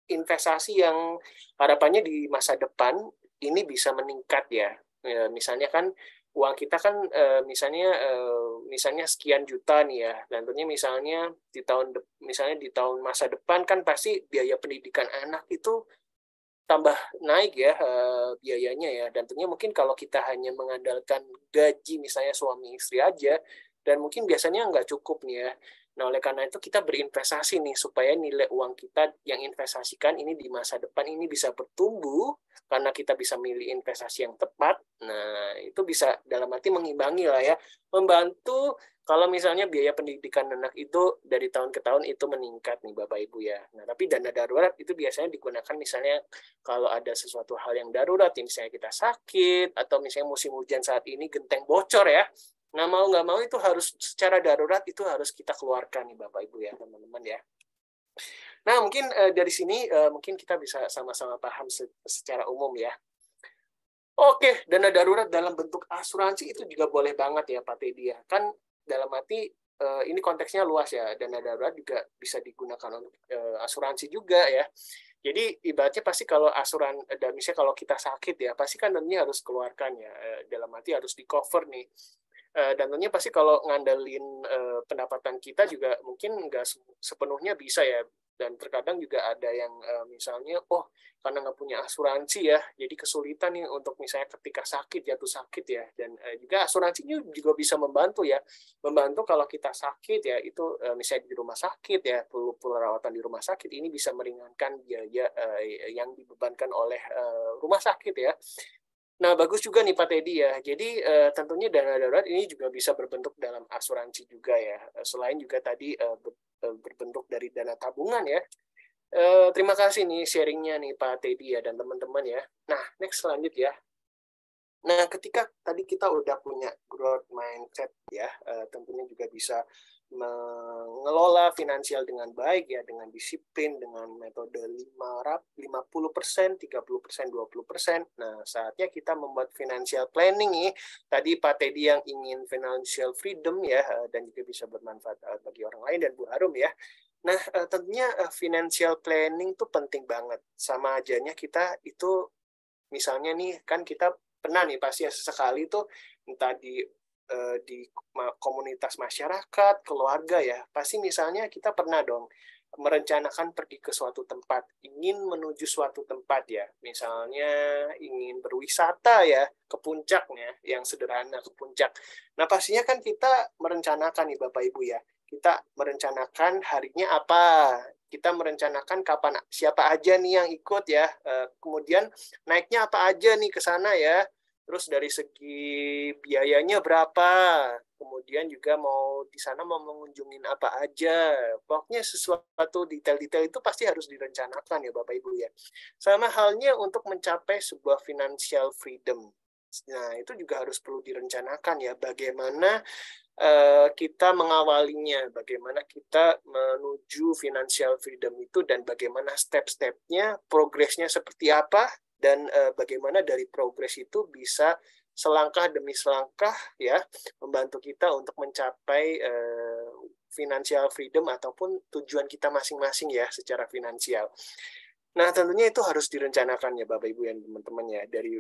investasi yang harapannya di masa depan ini bisa meningkat ya. Misalnya kan uang kita kan misalnya sekian juta nih ya, dan tentunya misalnya di tahun masa depan kan pasti biaya pendidikan anak itu tambah naik ya biayanya ya, dan tentunya mungkin kalau kita hanya mengandalkan gaji misalnya suami istri aja, dan mungkin biasanya nggak cukup nih ya. Nah, oleh karena itu kita berinvestasi nih supaya nilai uang kita yang investasikan ini di masa depan ini bisa bertumbuh karena kita bisa milih investasi yang tepat. Nah, itu bisa dalam arti mengimbangi lah ya, membantu kalau misalnya biaya pendidikan anak itu dari tahun ke tahun itu meningkat nih Bapak Ibu ya. Nah, tapi dana darurat itu biasanya digunakan misalnya kalau ada sesuatu hal yang darurat, misalnya kita sakit, atau misalnya musim hujan saat ini genteng bocor ya. Nah, mau nggak mau itu harus secara darurat itu harus kita keluarkan nih Bapak Ibu ya, teman-teman ya. Nah, mungkin dari sini mungkin kita bisa sama-sama paham secara umum ya. Oke, dana darurat dalam bentuk asuransi itu juga boleh banget ya Pak Teddy ya. Kan dalam arti ini konteksnya luas ya. Dana darurat juga bisa digunakan untuk asuransi juga ya. Jadi ibaratnya pasti kalau dan misalnya kalau kita sakit ya, pasti kan tentunya harus keluarkan ya. Dalam arti harus di cover nih. Dan tentunya pasti kalau ngandelin pendapatan kita juga mungkin nggak sepenuhnya bisa ya. Dan terkadang juga ada yang misalnya, karena nggak punya asuransi ya, jadi kesulitan nih untuk misalnya ketika sakit, jatuh sakit ya. Dan juga asuransinya juga bisa membantu ya. Membantu kalau kita sakit ya, itu misalnya di rumah sakit ya, perlu perawatan di rumah sakit, ini bisa meringankan biaya yang dibebankan oleh rumah sakit ya. Nah, bagus juga nih Pak Teddy ya. Jadi tentunya dana darurat ini juga bisa berbentuk dalam asuransi juga ya. Selain juga tadi berbentuk dari dana tabungan ya. Terima kasih nih sharingnya nih Pak Teddy ya dan teman-teman ya. Nah, next lanjut ya. Nah, ketika tadi kita udah punya growth mindset ya, tentunya juga bisa mengelola finansial dengan baik ya, dengan disiplin, dengan metode 50%, 30%, 20%. Nah, saatnya kita membuat financial planning nih. Tadi Pak Teddy yang ingin financial freedom ya, dan juga bisa bermanfaat bagi orang lain dan Bu Harum ya. Nah, tentunya financial planning tuh penting banget. Sama ajanya kita itu, misalnya nih, kan kita pernah nih pasti sekali tuh entah di komunitas masyarakat, keluarga ya, pasti misalnya kita pernah dong merencanakan pergi ke suatu tempat, ingin menuju suatu tempat ya, misalnya ingin berwisata ya, ke puncaknya, yang sederhana ke puncak. Nah, pastinya kan kita merencanakan nih Bapak Ibu ya, kita merencanakan harinya apa, kita merencanakan kapan, siapa aja nih yang ikut ya, kemudian naiknya apa aja nih ke sana ya, terus dari segi biayanya berapa, kemudian juga mau di sana mau mengunjungin apa aja. Pokoknya sesuatu detail-detail itu pasti harus direncanakan ya Bapak Ibu ya. Sama halnya untuk mencapai sebuah financial freedom. Nah, itu juga harus perlu direncanakan ya, bagaimana kita mengawalinya, bagaimana kita menuju financial freedom itu, dan bagaimana step-stepnya, progresnya seperti apa, dan bagaimana dari progres itu bisa selangkah demi selangkah ya membantu kita untuk mencapai financial freedom ataupun tujuan kita masing-masing ya secara finansial. Nah, tentunya itu harus direncanakan ya Bapak Ibu dan teman-teman ya, dari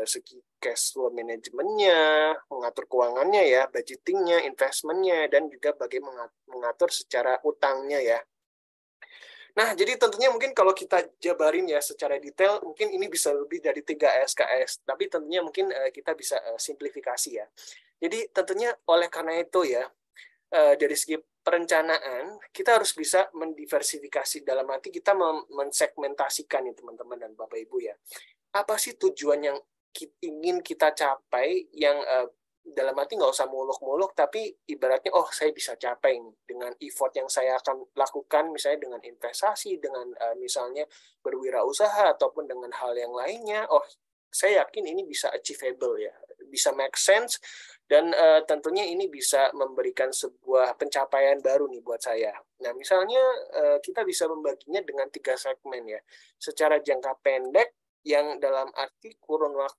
segi cash flow manajemennya, mengatur keuangannya ya, budgetingnya, investmentnya, dan juga bagaimana mengatur secara utangnya ya. Nah, jadi tentunya mungkin kalau kita jabarin ya secara detail, mungkin ini bisa lebih dari 3 SKS, tapi tentunya mungkin kita bisa simplifikasi ya. Jadi tentunya oleh karena itu ya, dari segi perencanaan, kita harus bisa mendiversifikasi, dalam arti kita mensegmentasikan nih teman-teman dan Bapak Ibu ya. Apa sih tujuan yang ingin kita capai, yang dalam arti nggak usah muluk-muluk, tapi ibaratnya, saya bisa capai nih dengan effort yang saya akan lakukan, misalnya dengan investasi, dengan misalnya berwirausaha, ataupun dengan hal yang lainnya, saya yakin ini bisa achievable ya, bisa make sense, dan tentunya ini bisa memberikan sebuah pencapaian baru nih buat saya. Nah, misalnya kita bisa membaginya dengan 3 segmen ya. Secara jangka pendek, yang dalam arti kurun waktu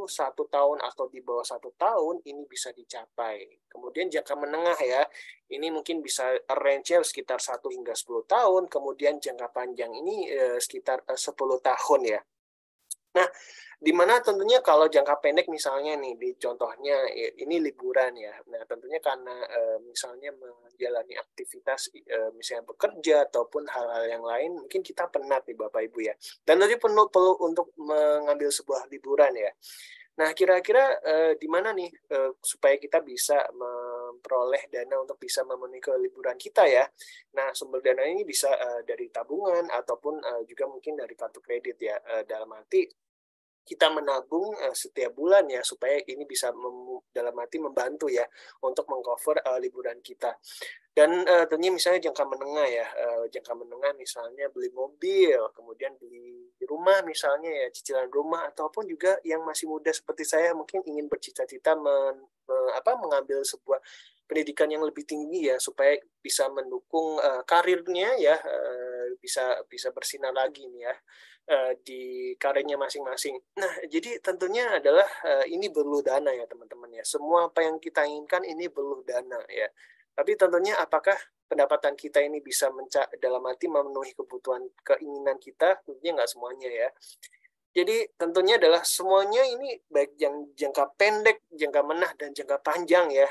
1 tahun atau di bawah 1 tahun, ini bisa dicapai. Kemudian jangka menengah ya, ini mungkin bisa range-nya sekitar 1 hingga 10 tahun. Kemudian jangka panjang ini sekitar 10 tahun ya. Nah, di mana tentunya kalau jangka pendek misalnya nih, di contohnya ini liburan ya. Nah, tentunya karena misalnya menjalani aktivitas misalnya bekerja ataupun hal-hal yang lain, mungkin kita penat nih Bapak Ibu ya. Dan nanti perlu untuk mengambil sebuah liburan ya. Nah, kira-kira di mana nih supaya kita bisa memperoleh dana untuk bisa memenuhi liburan kita ya. Nah, sumber dana ini bisa dari tabungan ataupun juga mungkin dari kartu kredit ya. Dalam arti kita menabung setiap bulan ya, supaya ini bisa dalam arti membantu ya untuk mengcover liburan kita. Dan tentunya misalnya jangka menengah ya, jangka menengah misalnya beli mobil, kemudian beli rumah misalnya ya, cicilan rumah, ataupun juga yang masih muda seperti saya mungkin ingin bercita-cita mengambil sebuah pendidikan yang lebih tinggi ya, supaya bisa mendukung karirnya ya, bisa bersinar lagi nih ya. di karirnya masing-masing. Nah, jadi tentunya adalah ini perlu dana ya teman-teman ya. Semua apa yang kita inginkan ini perlu dana ya. Tapi tentunya apakah pendapatan kita ini bisa dalam arti memenuhi kebutuhan keinginan kita? Tentunya nggak semuanya ya. Jadi tentunya adalah semuanya ini baik yang jangka pendek, jangka menengah, dan jangka panjang ya.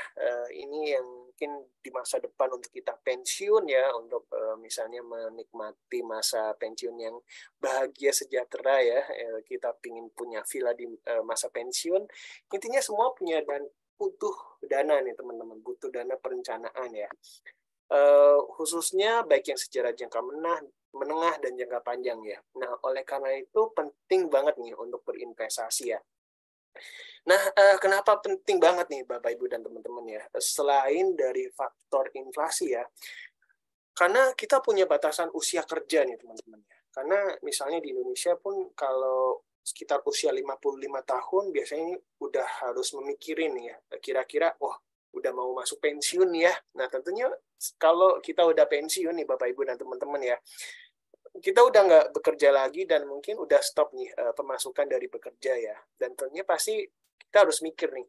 Ini yang mungkin di masa depan untuk kita pensiun ya, untuk misalnya menikmati masa pensiun yang bahagia sejahtera ya. Kita ingin punya villa di masa pensiun. Intinya semua punya dan butuh dana nih teman-teman, butuh dana perencanaan ya. Khususnya baik yang secara jangka menengah dan jangka panjang ya. Nah, oleh karena itu penting banget nih untuk berinvestasi ya. Nah, kenapa penting banget nih Bapak Ibu dan teman-teman ya? Selain dari faktor inflasi ya, karena kita punya batasan usia kerja nih teman-teman ya. Karena misalnya di Indonesia pun kalau sekitar usia 55 tahun biasanya udah harus memikirin ya, kira-kira wah udah mau masuk pensiun ya. Nah, tentunya kalau kita udah pensiun nih Bapak Ibu dan teman-teman ya, kita udah nggak bekerja lagi dan mungkin udah stop nih pemasukan dari bekerja ya. Dan tentunya pasti kita harus mikir nih,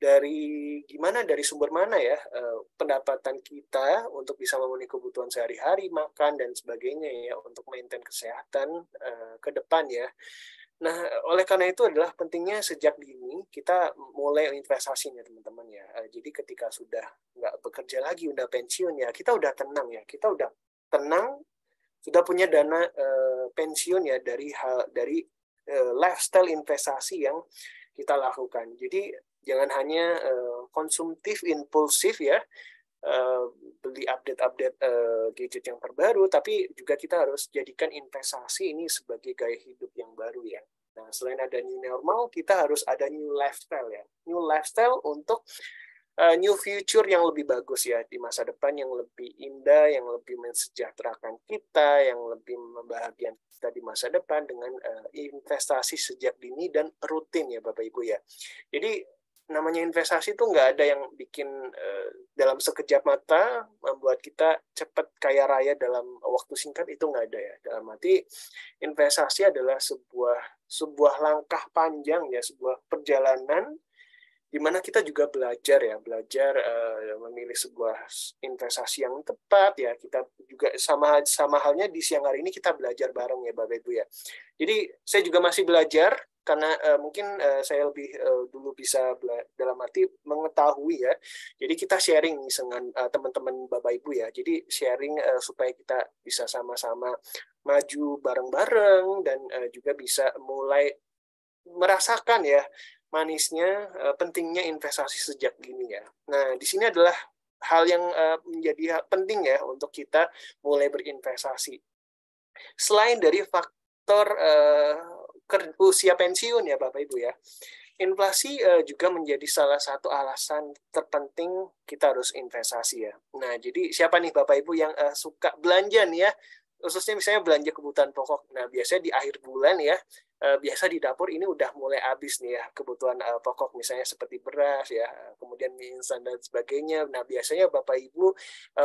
dari sumber mana ya pendapatan kita untuk bisa memenuhi kebutuhan sehari-hari, makan, dan sebagainya ya, untuk maintain kesehatan ke depan ya. Nah, oleh karena itu adalah pentingnya sejak dini kita mulai investasi ya teman-teman ya. Jadi ketika sudah nggak bekerja lagi, udah pensiun ya, kita udah tenang ya. Kita udah tenang, sudah punya dana pensiun ya dari lifestyle investasi yang kita lakukan. Jadi jangan hanya konsumtif, impulsif ya, beli update-update gadget yang terbaru, tapi juga kita harus jadikan investasi ini sebagai gaya hidup yang baru ya. Nah, selain ada new normal, kita harus ada new lifestyle ya. New lifestyle untuk new future yang lebih bagus ya, di masa depan yang lebih indah, yang lebih mensejahterakan kita, yang lebih membahagiakan kita di masa depan dengan investasi sejak dini dan rutin ya Bapak Ibu ya. Jadi namanya investasi itu nggak ada yang bikin dalam sekejap mata membuat kita cepat kaya raya dalam waktu singkat, itu nggak ada ya. Dalam arti investasi adalah sebuah langkah panjang ya, sebuah perjalanan di mana kita juga belajar memilih sebuah investasi yang tepat ya. Kita juga sama halnya di siang hari ini kita belajar bareng ya Bapak Ibu ya. Jadi saya juga masih belajar karena mungkin saya lebih dulu bisa dalam arti mengetahui ya. Jadi kita sharing nih dengan teman-teman Bapak Ibu ya. Jadi sharing supaya kita bisa sama-sama maju bareng-bareng dan juga bisa mulai merasakan ya manisnya pentingnya investasi sejak dini ya. Nah, di sini adalah hal yang menjadi penting ya untuk kita mulai berinvestasi. Selain dari faktor usia pensiun ya Bapak Ibu ya, inflasi juga menjadi salah satu alasan terpenting kita harus investasi ya. Nah, jadi siapa nih Bapak Ibu yang suka belanja nih ya, khususnya misalnya belanja kebutuhan pokok. Nah, biasanya di akhir bulan ya, biasa di dapur ini udah mulai habis nih ya kebutuhan pokok, misalnya seperti beras ya, kemudian mie instan dan sebagainya. Nah, biasanya Bapak Ibu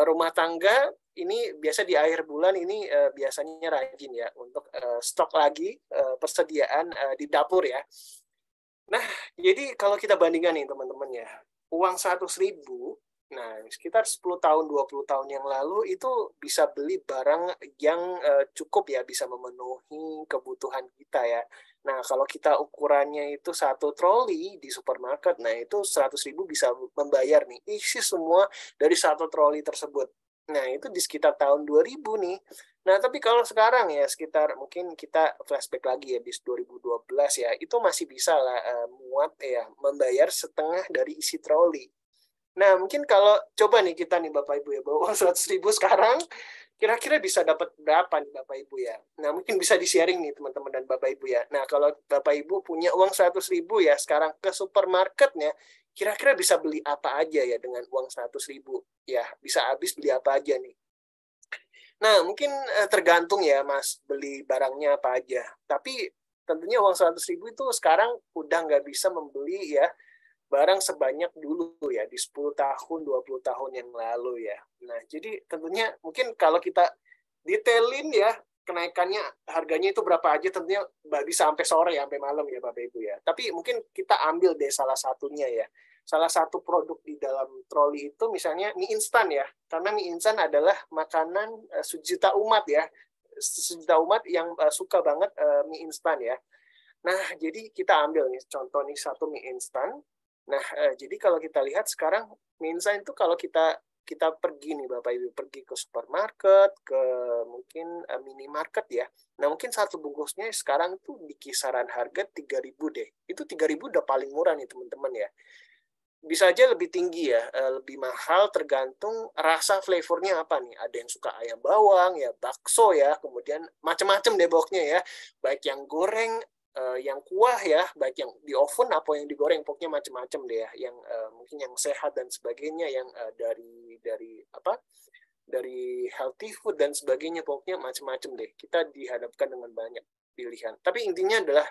rumah tangga ini biasa di akhir bulan ini biasanya rajin ya untuk stok lagi persediaan di dapur ya. Nah, jadi kalau kita bandingkan nih teman-teman ya, uang 100.000, nah sekitar 10 tahun, 20 tahun yang lalu itu bisa beli barang yang cukup ya, bisa memenuhi kebutuhan kita ya. Nah, kalau kita ukurannya itu satu troli di supermarket, nah itu 100.000 bisa membayar nih, isi semua dari satu troli tersebut. Nah, itu di sekitar tahun 2000 nih. Nah, tapi kalau sekarang ya, sekitar mungkin kita flashback lagi ya, di 2012 ya, itu masih bisa lah muat ya, membayar setengah dari isi troli. Nah, mungkin kalau coba nih kita nih Bapak Ibu ya, bawa uang 100.000 sekarang, kira-kira bisa dapat berapa nih Bapak Ibu ya? Nah, mungkin bisa di-sharing nih teman-teman dan Bapak Ibu ya. Nah, kalau Bapak Ibu punya uang 100.000 ya, sekarang ke supermarketnya, kira-kira bisa beli apa aja ya dengan uang 100.000 ya, bisa habis beli apa aja nih. Nah, mungkin tergantung ya Mas, beli barangnya apa aja. Tapi tentunya uang 100.000 itu sekarang udah nggak bisa membeli ya barang sebanyak dulu ya, di 10 tahun, 20 tahun yang lalu ya. Nah, jadi tentunya mungkin kalau kita detailin ya, kenaikannya harganya itu berapa aja, tentunya bisa sampai sore ya, sampai malam ya Bapak Ibu ya. Tapi mungkin kita ambil deh salah satunya ya. Salah satu produk di dalam troli itu misalnya mie instan ya. Karena mie instan adalah makanan sejuta umat ya. Sejuta umat yang suka banget mie instan ya. Nah, jadi kita ambil nih contoh nih satu mie instan. Nah, jadi kalau kita lihat sekarang mie instan itu kalau kita pergi nih Bapak Ibu, pergi ke supermarket, ke mungkin minimarket ya. Nah, mungkin satu bungkusnya sekarang tuh di kisaran harga 3.000 deh. Itu 3.000 udah paling murah nih teman-teman ya. Bisa aja lebih tinggi ya, lebih mahal tergantung rasa flavornya apa nih. Ada yang suka ayam bawang ya, bakso ya, kemudian macam-macam deh pokoknya ya. Baik yang goreng, yang kuah ya, baik yang di oven apa yang digoreng, pokoknya macam-macam deh ya, yang mungkin yang sehat dan sebagainya, yang dari healthy food dan sebagainya, pokoknya macam-macam deh. Kita dihadapkan dengan banyak pilihan. Tapi intinya adalah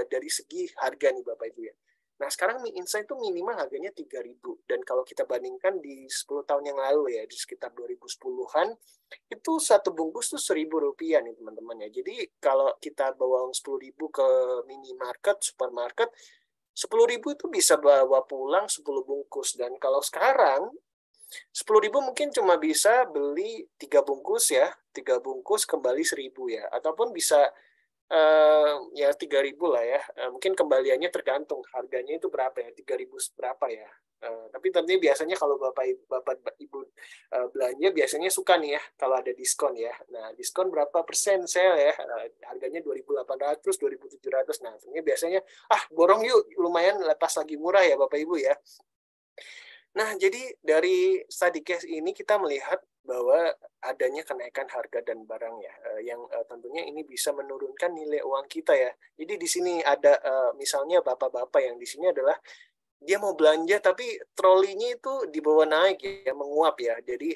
dari segi harga nih Bapak Ibu ya. Nah, sekarang mie instan itu minimal harganya 3.000. Dan kalau kita bandingkan di 10 tahun yang lalu ya, di sekitar 2010-an, itu satu bungkus tuh Rp1.000 nih teman-teman ya. Jadi kalau kita bawa 10.000 ke minimarket, supermarket, 10.000 itu bisa bawa pulang 10 bungkus. Dan kalau sekarang 10.000 mungkin cuma bisa beli 3 bungkus ya, 3 bungkus kembali 1.000 ya, ataupun bisa ya 3.000 lah ya. Mungkin kembaliannya tergantung harganya itu berapa ya, 3.000 berapa ya. Tapi tentunya biasanya kalau Bapak Ibu belanja biasanya suka nih ya kalau ada diskon ya. Nah, diskon berapa persen sale ya, harganya 2.800, 2.700. Nah, tentunya biasanya borong yuk, lumayan lepas lagi murah ya Bapak Ibu ya. Nah, jadi dari study case ini kita melihat bahwa adanya kenaikan harga dan barang ya, yang tentunya ini bisa menurunkan nilai uang kita ya. Jadi di sini ada misalnya bapak-bapak yang di sini adalah dia mau belanja tapi trolinya itu dibawa naik ya, menguap ya. Jadi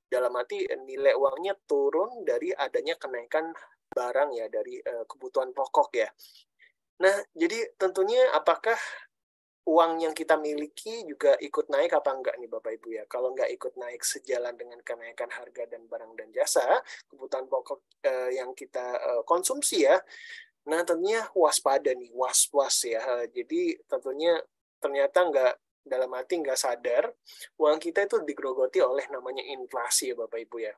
dalam arti nilai uangnya turun dari adanya kenaikan barang ya, dari kebutuhan pokok ya. Nah, jadi tentunya apakah uang yang kita miliki juga ikut naik apa enggak nih Bapak Ibu ya? Kalau enggak ikut naik sejalan dengan kenaikan harga dan barang dan jasa, kebutuhan pokok yang kita konsumsi ya, nah tentunya waspada nih, was-was ya. Jadi tentunya ternyata enggak, dalam arti enggak sadar, uang kita itu digerogoti oleh namanya inflasi ya Bapak Ibu ya.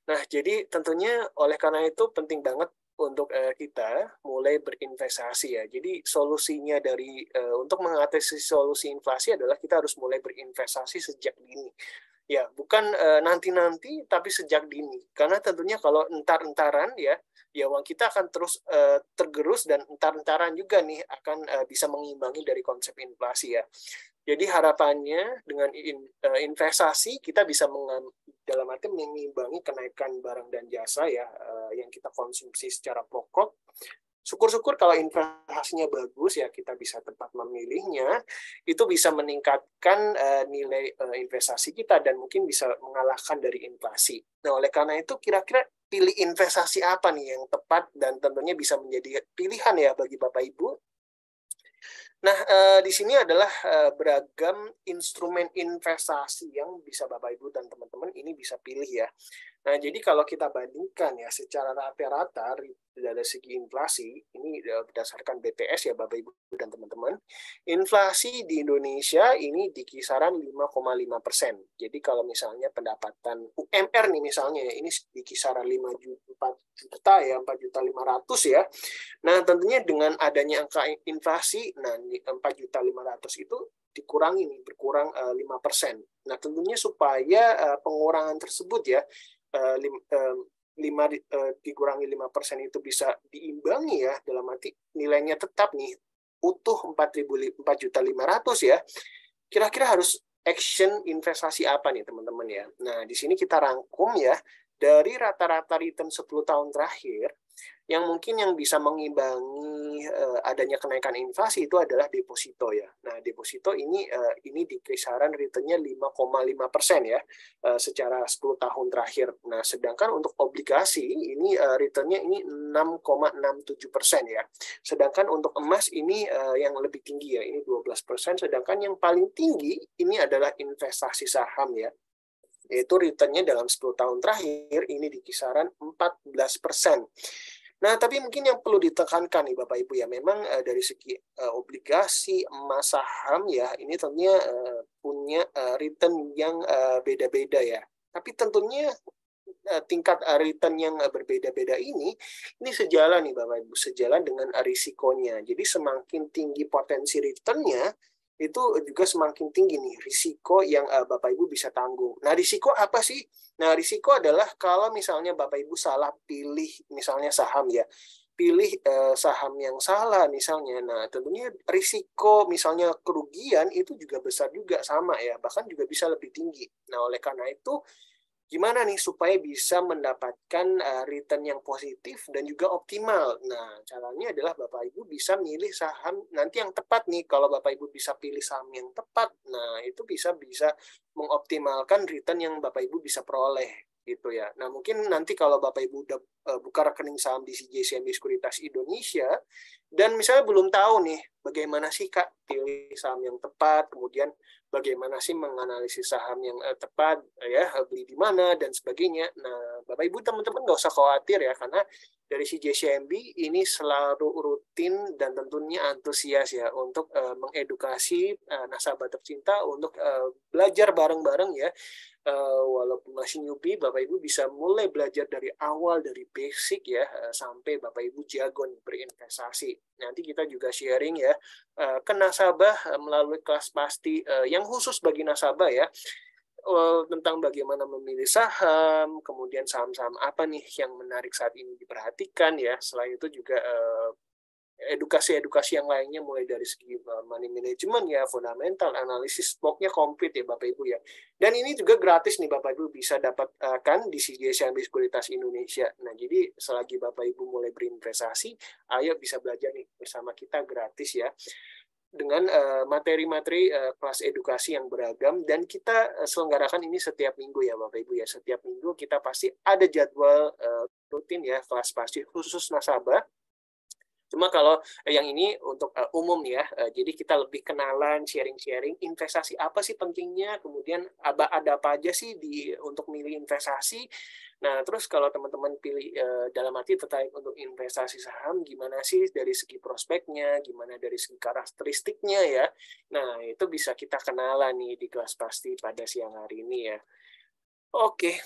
Nah, jadi tentunya oleh karena itu penting banget untuk kita mulai berinvestasi ya. Jadi solusinya dari untuk mengatasi solusi inflasi adalah kita harus mulai berinvestasi sejak dini. Ya, bukan nanti-nanti tapi sejak dini. Karena tentunya kalau entar-entaran ya uang kita akan terus tergerus, dan entar-entaran juga nih akan bisa mengimbangi dari konsep inflasi ya. Jadi harapannya dengan investasi kita bisa dalam arti mengimbangi kenaikan barang dan jasa ya, yang kita konsumsi secara pokok. Syukur-syukur kalau investasinya bagus ya, kita bisa tepat memilihnya, itu bisa meningkatkan nilai investasi kita dan mungkin bisa mengalahkan dari inflasi. Nah, oleh karena itu kira-kira pilih investasi apa nih yang tepat dan tentunya bisa menjadi pilihan ya bagi Bapak Ibu. Nah, di sini adalah beragam instrumen investasi yang bisa Bapak Ibu dan teman-teman ini bisa pilih ya. Nah, jadi kalau kita bandingkan ya secara rata-rata dari segi inflasi, ini berdasarkan BPS ya Bapak Ibu dan teman-teman, inflasi di Indonesia ini di kisaran 5,5%. Jadi kalau misalnya pendapatan UMR nih misalnya ya, ini di kisaran 4 juta ya, 4.500.000 ya. Nah, tentunya dengan adanya angka inflasi, nah 4.500.000 itu dikurangi nih, berkurang 5%. Nah, tentunya supaya pengurangan tersebut ya, 5 dikurangi 5% itu bisa diimbangi ya, dalam arti nilainya tetap nih utuh 4.500 ya. Kira-kira harus action investasi apa nih teman-teman ya? Nah, di sini kita rangkum ya dari rata-rata return 10 tahun terakhir, yang mungkin yang bisa mengimbangi adanya kenaikan inflasi itu adalah deposito ya. Nah, deposito ini di kisaran returnnya 5,5% ya, secara 10 tahun terakhir. Nah, sedangkan untuk obligasi ini returnnya ini 6,67% ya. Sedangkan untuk emas ini yang lebih tinggi ya, ini 12%. Sedangkan yang paling tinggi ini adalah investasi saham ya. yaitu return-nya dalam 10 tahun terakhir ini di kisaran 14%. Nah, tapi mungkin yang perlu ditekankan nih Bapak Ibu ya, memang dari segi obligasi, emas, saham ya, ini tentunya punya return yang beda-beda ya. Tapi tentunya tingkat return yang berbeda-beda ini sejalan nih Bapak Ibu, sejalan dengan risikonya. Jadi semakin tinggi potensi return-nya, itu juga semakin tinggi nih risiko yang Bapak Ibu bisa tanggung. Nah, risiko apa sih? Nah, risiko adalah kalau misalnya Bapak Ibu salah pilih misalnya saham ya, pilih saham yang salah misalnya. Nah, tentunya risiko misalnya kerugian itu juga besar juga sama ya, bahkan juga bisa lebih tinggi. Nah, oleh karena itu gimana nih supaya bisa mendapatkan return yang positif dan juga optimal? Nah, caranya adalah Bapak Ibu bisa milih saham nanti yang tepat nih. Kalau Bapak Ibu bisa pilih saham yang tepat, nah itu bisa mengoptimalkan return yang Bapak Ibu bisa peroleh gitu ya. Nah, mungkin nanti kalau Bapak Ibu udah buka rekening saham di CGCMB Sekuritas Indonesia dan misalnya belum tahu nih bagaimana sih Kak pilih saham yang tepat, kemudian bagaimana sih menganalisis saham yang tepat, ya beli di mana dan sebagainya. Nah, Bapak Ibu teman-teman nggak usah khawatir ya, karena dari CGCMB ini selalu rutin dan tentunya antusias ya untuk mengedukasi nasabah tercinta untuk belajar bareng-bareng ya. Walaupun masih newbie, Bapak Ibu bisa mulai belajar dari awal, dari basic ya, sampai Bapak Ibu jago nih berinvestasi. Nanti kita juga sharing ya ke nasabah melalui kelas pasti yang khusus bagi nasabah ya, tentang bagaimana memilih saham, kemudian saham-saham apa nih yang menarik saat ini diperhatikan ya. Selain itu juga edukasi-edukasi yang lainnya mulai dari segi money management ya, fundamental, analisis, pokoknya komplit ya Bapak Ibu ya. Dan ini juga gratis nih Bapak Ibu bisa dapatkan di CGCMB Sekuritas Indonesia. Nah, jadi selagi Bapak Ibu mulai berinvestasi, ayo bisa belajar nih bersama kita gratis ya, dengan materi-materi kelas edukasi yang beragam, dan kita selenggarakan ini setiap minggu ya Bapak Ibu ya. Setiap minggu kita pasti ada jadwal rutin ya, kelas pasti khusus nasabah. Cuma kalau yang ini untuk umum ya, jadi kita lebih kenalan, sharing-sharing investasi apa sih pentingnya, kemudian ada apa aja sih untuk milih investasi. Nah, terus kalau teman-teman pilih dalam arti tertarik untuk investasi saham, gimana sih dari segi prospeknya, gimana dari segi karakteristiknya ya. Nah, itu bisa kita kenalan nih di kelas pasti pada siang hari ini ya. Oke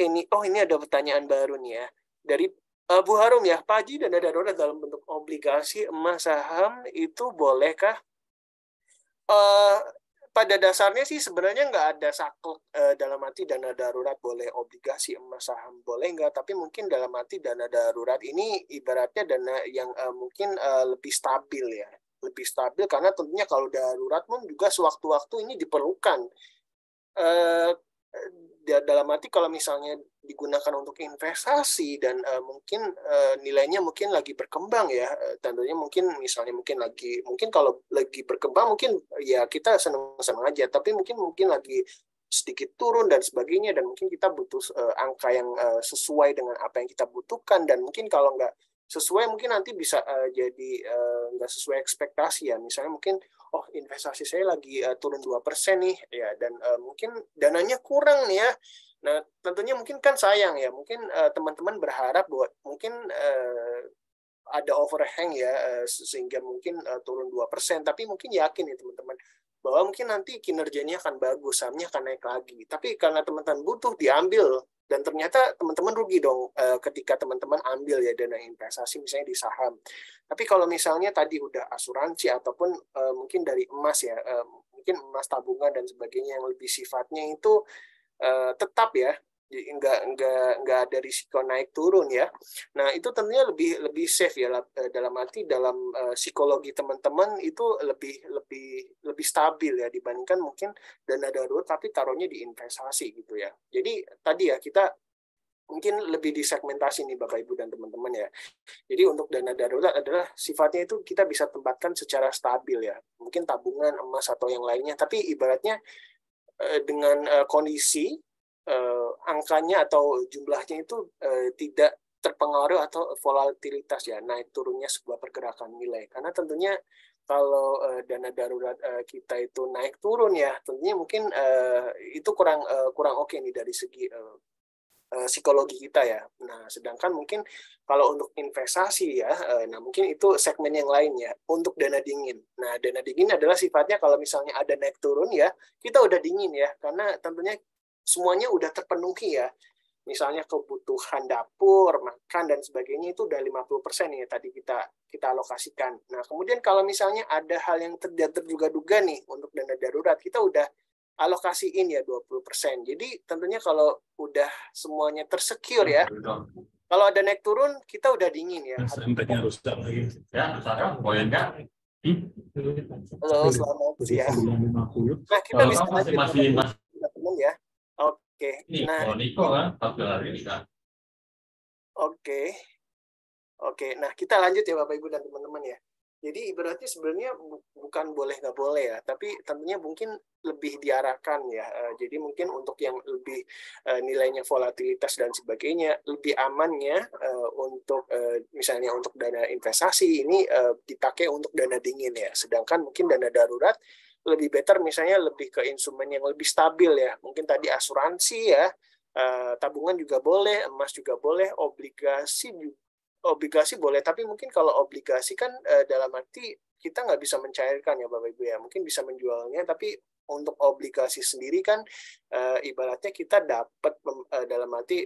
nih. Oh, ini ada pertanyaan baru nih ya. Dari Bu Harum ya, Pak Haji, dana darurat dalam bentuk obligasi, emas, saham itu bolehkah? Pada dasarnya sih sebenarnya nggak ada saklek dalam arti dana darurat boleh obligasi, emas, saham boleh nggak, tapi mungkin dalam arti dana darurat ini ibaratnya dana yang mungkin lebih stabil ya. Lebih stabil karena tentunya kalau darurat pun juga sewaktu-waktu ini diperlukan. Dalam arti kalau misalnya digunakan untuk investasi dan mungkin nilainya mungkin lagi berkembang ya, tentunya mungkin kalau lagi berkembang mungkin ya kita senang-senang aja, tapi mungkin lagi sedikit turun dan sebagainya, dan mungkin kita butuh angka yang sesuai dengan apa yang kita butuhkan, dan mungkin kalau nggak sesuai mungkin nanti bisa jadi nggak sesuai ekspektasi ya. Misalnya mungkin investasi saya lagi turun 2% nih ya, dan mungkin dananya kurang nih ya. Nah, tentunya mungkin kan sayang ya. Mungkin teman-teman berharap bahwa mungkin ada overhang ya, sehingga mungkin turun 2%, tapi mungkin yakin ya teman-teman bahwa mungkin nanti kinerjanya akan bagus, sahamnya akan naik lagi. Tapi karena teman-teman butuh diambil, dan ternyata teman-teman rugi dong ketika teman-teman ambil ya dana investasi misalnya di saham. Tapi kalau misalnya tadi udah asuransi ataupun mungkin dari emas ya, mungkin emas tabungan dan sebagainya yang lebih sifatnya itu tetap ya, nggak ada risiko naik turun ya. Nah, itu tentunya lebih safe ya, dalam arti dalam psikologi teman-teman itu lebih stabil ya dibandingkan mungkin dana darurat tapi taruhnya di investasi gitu ya. Jadi tadi ya kita mungkin lebih disegmentasi nih Bapak Ibu dan teman-teman ya. Jadi untuk dana darurat adalah sifatnya itu kita bisa tempatkan secara stabil ya. Mungkin tabungan, emas atau yang lainnya, tapi ibaratnya dengan kondisi angkanya atau jumlahnya itu tidak terpengaruh atau volatilitas ya, naik turunnya sebuah pergerakan nilai. Karena tentunya kalau dana darurat kita itu naik turun ya, tentunya mungkin itu kurang oke nih dari segi psikologi kita ya. Nah, sedangkan mungkin kalau untuk investasi ya, nah mungkin itu segmen yang lain ya, untuk dana dingin. Nah, dana dingin adalah sifatnya kalau misalnya ada naik turun ya, kita udah dingin ya, karena tentunya semuanya udah terpenuhi ya. Misalnya kebutuhan dapur, makan, dan sebagainya itu udah 50% ya tadi kita alokasikan. Nah, kemudian kalau misalnya ada hal yang terduga-duga nih untuk dana darurat, kita udah alokasiin ya 20%. Jadi tentunya kalau udah semuanya tersecure ya, kalau ada naik turun, kita udah dingin ya. rusak lagi. Ya, sekarang poinnya. Halo, selamat siang. Nah, kita bisa masih teman ya. Oke. Nah, Niko kan, hari ini kan. Oke. Nah kita lanjut ya Bapak Ibu dan teman-teman ya. Jadi ibaratnya sebenarnya bukan boleh nggak boleh ya, tapi tentunya mungkin lebih diarahkan ya. Jadi mungkin untuk yang lebih nilainya volatilitas dan sebagainya, lebih amannya untuk misalnya untuk dana investasi ini dipakai untuk dana dingin ya. Sedangkan mungkin dana darurat lebih better misalnya lebih ke instrumen yang lebih stabil ya. Mungkin tadi asuransi ya, tabungan juga boleh, emas juga boleh, obligasi boleh, tapi mungkin kalau obligasi kan dalam arti kita nggak bisa mencairkan ya Bapak Ibu ya, mungkin bisa menjualnya, tapi untuk obligasi sendiri kan ibaratnya kita dapat dalam arti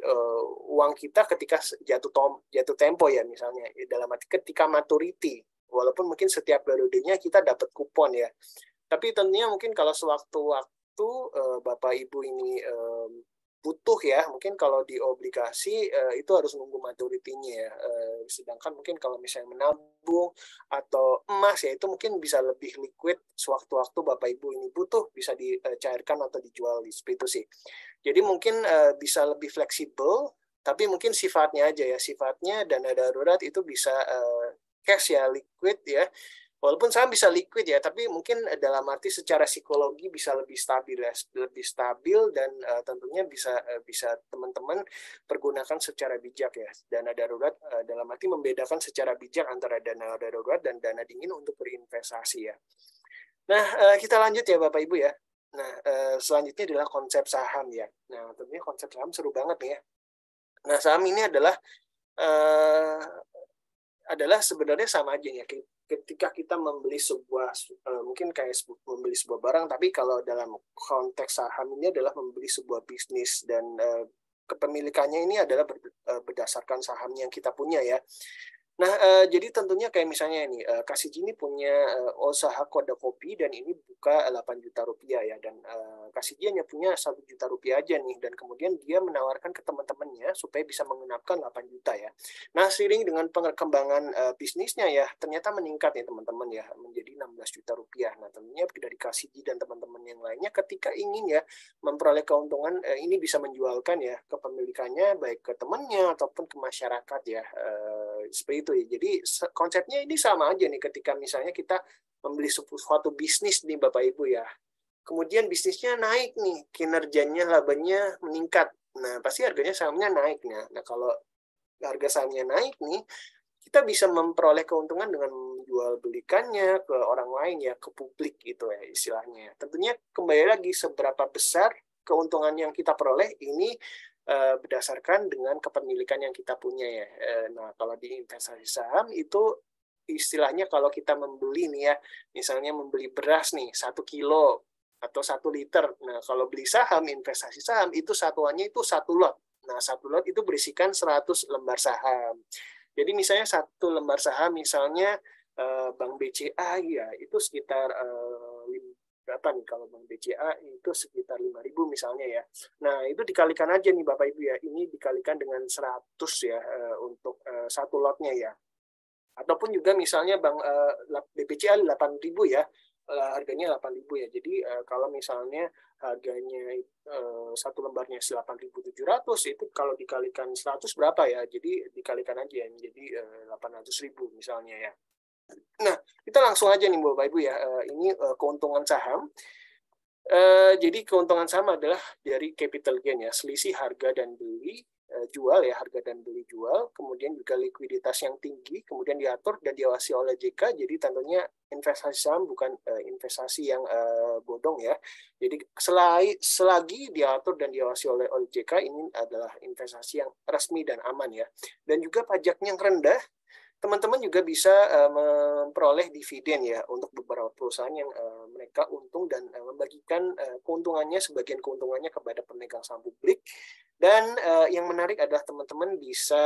uang kita ketika jatuh tempo ya misalnya, dalam arti ketika maturity, walaupun mungkin setiap periodenya kita dapat kupon ya, tapi tentunya mungkin kalau sewaktu-waktu Bapak Ibu ini butuh ya, mungkin kalau di obligasi itu harus nunggu maturity-nya ya. Sedangkan mungkin kalau misalnya menabung atau emas ya itu mungkin bisa lebih liquid sewaktu-waktu Bapak Ibu ini butuh, bisa dicairkan atau dijual seperti itu sih. Jadi mungkin bisa lebih fleksibel, tapi mungkin sifatnya aja ya, sifatnya dana darurat itu bisa cash ya, liquid ya. Walaupun saham bisa liquid ya, tapi mungkin dalam arti secara psikologi bisa lebih stabil ya, lebih stabil dan tentunya bisa teman-teman pergunakan secara bijak ya. Dana darurat dalam arti membedakan secara bijak antara dana darurat dan dana dingin untuk berinvestasi ya. Nah, kita lanjut ya Bapak Ibu ya. Nah, selanjutnya adalah konsep saham ya. Nah, tentunya konsep saham seru banget nih ya. Nah, saham ini adalah sebenarnya sama aja ya. Ketika kita membeli sebuah mungkin kayak membeli sebuah barang, tapi kalau dalam konteks saham ini adalah membeli sebuah bisnis dan kepemilikannya ini adalah berdasarkan saham yang kita punya ya. Nah, jadi tentunya kayak misalnya ini, Kasiji ini punya usaha Koda Kopi dan ini buka 8 juta rupiah ya, dan Kasiji hanya punya 1 juta rupiah aja nih, dan kemudian dia menawarkan ke teman-temannya supaya bisa mengenapkan 8 juta ya. Nah, seiring dengan perkembangan bisnisnya ya, ternyata meningkat ya teman-teman ya, menjadi 16 juta rupiah. Nah, tentunya dari Kasiji dan teman-teman yang lainnya ketika ingin ya memperoleh keuntungan, ini bisa menjualkan ya kepemilikannya baik ke temannya ataupun ke masyarakat ya, seperti itu ya. Jadi konsepnya ini sama aja nih ketika misalnya kita membeli suatu bisnis nih Bapak Ibu ya. Kemudian bisnisnya naik nih, kinerjanya, labanya meningkat. Nah, pasti harganya sahamnya naik. Nah, kalau harga sahamnya naik nih, kita bisa memperoleh keuntungan dengan menjual belikannya ke orang lain ya, ke publik gitu ya istilahnya. Tentunya kembali lagi seberapa besar keuntungan yang kita peroleh ini berdasarkan dengan kepemilikan yang kita punya ya. Nah, kalau di investasi saham itu istilahnya kalau kita membeli nih ya, misalnya membeli beras nih 1 kilo atau 1 liter. Nah, kalau beli saham, investasi saham itu satuannya itu 1 lot. Nah, 1 lot itu berisikan 100 lembar saham. Jadi misalnya 1 lembar saham misalnya Bank BCA ya itu sekitar berapa nih kalau Bank BCA itu sekitar 5.000 misalnya ya. Nah, itu dikalikan aja nih Bapak Ibu ya. Ini dikalikan dengan 100 ya untuk 1 lotnya ya. Ataupun juga misalnya Bank BCA 8.000 ya. Harganya 8.000 ya. Jadi kalau misalnya harganya 1 lembarnya 8.700 itu kalau dikalikan 100 berapa ya? Jadi dikalikan aja ya, menjadi 800.000 misalnya ya. Nah, kita langsung aja nih Bapak Ibu ya, ini keuntungan saham. Jadi keuntungan saham adalah dari capital gain ya, selisih harga dan beli jual ya, harga dan beli jual, kemudian juga likuiditas yang tinggi, kemudian diatur dan diawasi oleh JK. Jadi tentunya investasi saham bukan investasi yang bodong ya. Jadi selagi diatur dan diawasi oleh JK, ini adalah investasi yang resmi dan aman ya. Dan juga pajaknya yang rendah, teman-teman juga bisa memperoleh dividen ya untuk beberapa perusahaan yang mereka untung dan membagikan keuntungannya, sebagian keuntungannya kepada pemegang saham publik. Dan yang menarik adalah teman-teman bisa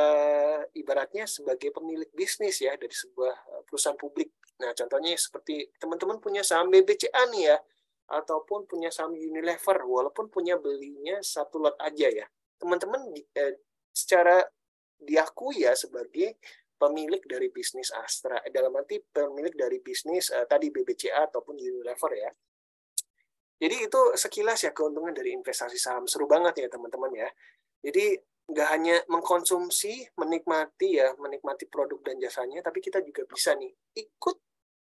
ibaratnya sebagai pemilik bisnis ya dari sebuah perusahaan publik. Nah, contohnya seperti teman-teman punya saham BBCA nih ya, ataupun punya saham Unilever, walaupun punya belinya satu lot aja ya. Teman-teman secara diakui ya sebagai pemilik dari bisnis Astra, dalam arti pemilik dari bisnis tadi BBCA ataupun Unilever ya. Jadi itu sekilas ya keuntungan dari investasi saham. Seru banget ya teman-teman ya. Jadi nggak hanya mengkonsumsi, menikmati produk dan jasanya, tapi kita juga bisa nih ikut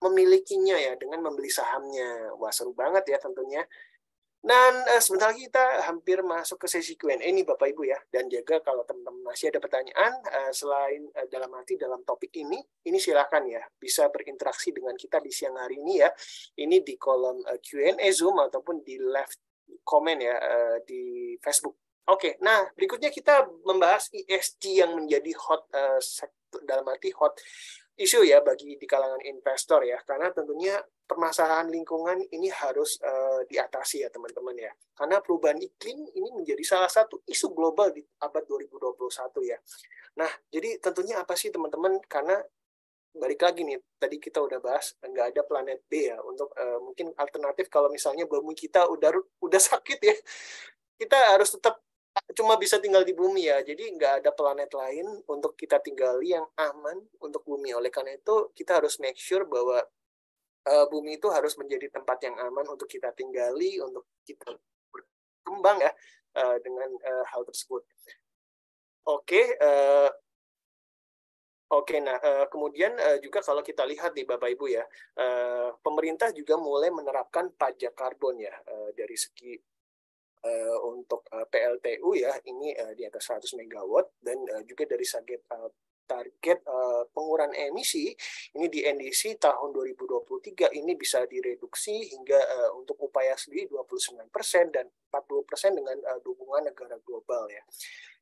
memilikinya ya dengan membeli sahamnya. Wah, seru banget ya tentunya. Dan sebentar lagi kita hampir masuk ke sesi Q&A nih Bapak Ibu ya. Dan juga kalau teman-teman masih ada pertanyaan selain dalam topik ini silakan ya bisa berinteraksi dengan kita di siang hari ini ya. Ini di kolom Q&A Zoom ataupun di left comment ya di Facebook. Oke, nah berikutnya kita membahas ESG yang menjadi hot isu ya bagi di kalangan investor ya, karena tentunya permasalahan lingkungan ini harus diatasi ya teman-teman ya, karena perubahan iklim ini menjadi salah satu isu global di abad 2021 ya. Nah, jadi tentunya apa sih teman-teman, karena balik lagi nih, tadi kita udah bahas nggak ada planet B ya, untuk mungkin alternatif kalau misalnya bumi kita udah sakit ya, kita harus tetap cuma bisa tinggal di bumi ya, jadi nggak ada planet lain untuk kita tinggali yang aman untuk bumi. Oleh karena itu kita harus make sure bahwa bumi itu harus menjadi tempat yang aman untuk kita tinggali, untuk kita berkembang ya dengan hal tersebut. Oke, nah kemudian juga kalau kita lihat di Bapak Ibu ya, pemerintah juga mulai menerapkan pajak karbon ya dari segi untuk PLTU ya, ini di atas 100 megawatt, dan juga dari target pengurangan emisi ini di NDC tahun 2023 ini bisa direduksi hingga untuk upaya sendiri 29% dan 40% dengan dukungan negara global ya.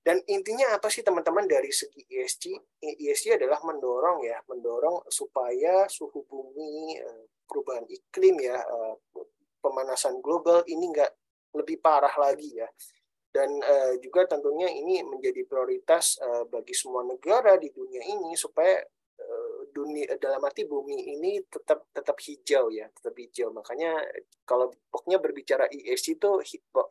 Dan intinya apa sih teman-teman dari segi ESG? ESG adalah mendorong supaya suhu bumi, perubahan iklim ya, pemanasan global ini nggak lebih parah lagi ya. Dan juga tentunya ini menjadi prioritas bagi semua negara di dunia ini supaya dalam arti bumi ini tetap hijau ya, tetap hijau. Makanya kalau pokoknya berbicara ESG itu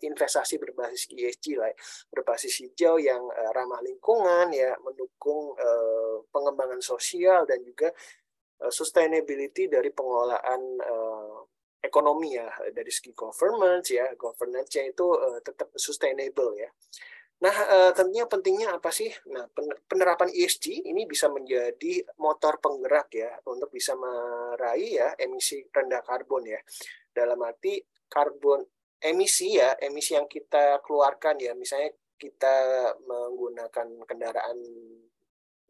investasi berbasis ESG lah, berbasis hijau yang ramah lingkungan ya, mendukung pengembangan sosial dan juga sustainability dari pengelolaan ekonomi ya, dari segi governance-nya itu tetap sustainable ya. Nah, tentunya pentingnya apa sih? Nah, penerapan ESG ini bisa menjadi motor penggerak ya untuk bisa meraih ya emisi rendah karbon ya. Dalam arti emisi yang kita keluarkan ya, misalnya kita menggunakan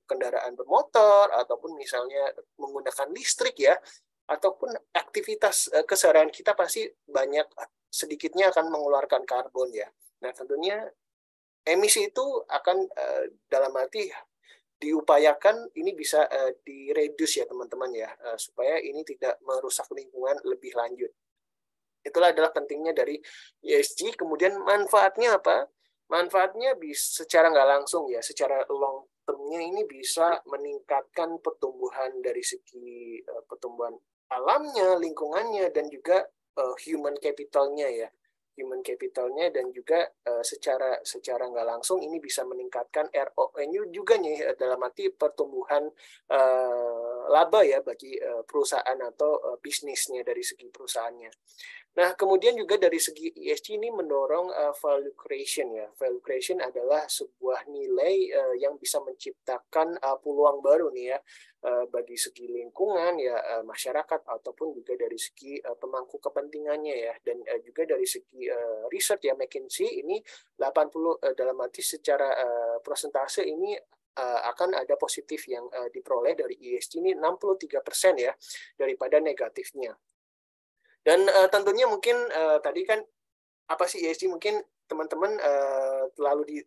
kendaraan bermotor ataupun misalnya menggunakan listrik ya, ataupun aktivitas keseharian kita pasti sedikitnya akan mengeluarkan karbon ya. Nah, tentunya emisi itu akan dalam arti diupayakan ini bisa direduce ya teman-teman ya, supaya ini tidak merusak lingkungan lebih lanjut. Itulah adalah pentingnya dari ESG. Kemudian manfaatnya apa? Manfaatnya bisa secara nggak langsung ya, secara long term-nya ini bisa meningkatkan pertumbuhan dari segi pertumbuhan alamnya, lingkungannya, dan juga human capital-nya ya. Human capital-nya dan juga secara nggak langsung ini bisa meningkatkan RON juga nih dalam arti pertumbuhan laba ya bagi perusahaan atau bisnisnya dari segi perusahaannya. Nah, kemudian juga dari segi ESG ini mendorong value creation ya. Value creation adalah sebuah nilai yang bisa menciptakan peluang baru nih ya bagi segi lingkungan ya, masyarakat ataupun juga dari segi pemangku kepentingannya ya, dan juga dari segi riset ya, McKinsey ini 80 dalam arti secara persentase ini akan ada positif yang diperoleh dari ESG ini 63% ya daripada negatifnya. Dan tentunya mungkin tadi kan apa sih ESG, mungkin teman-teman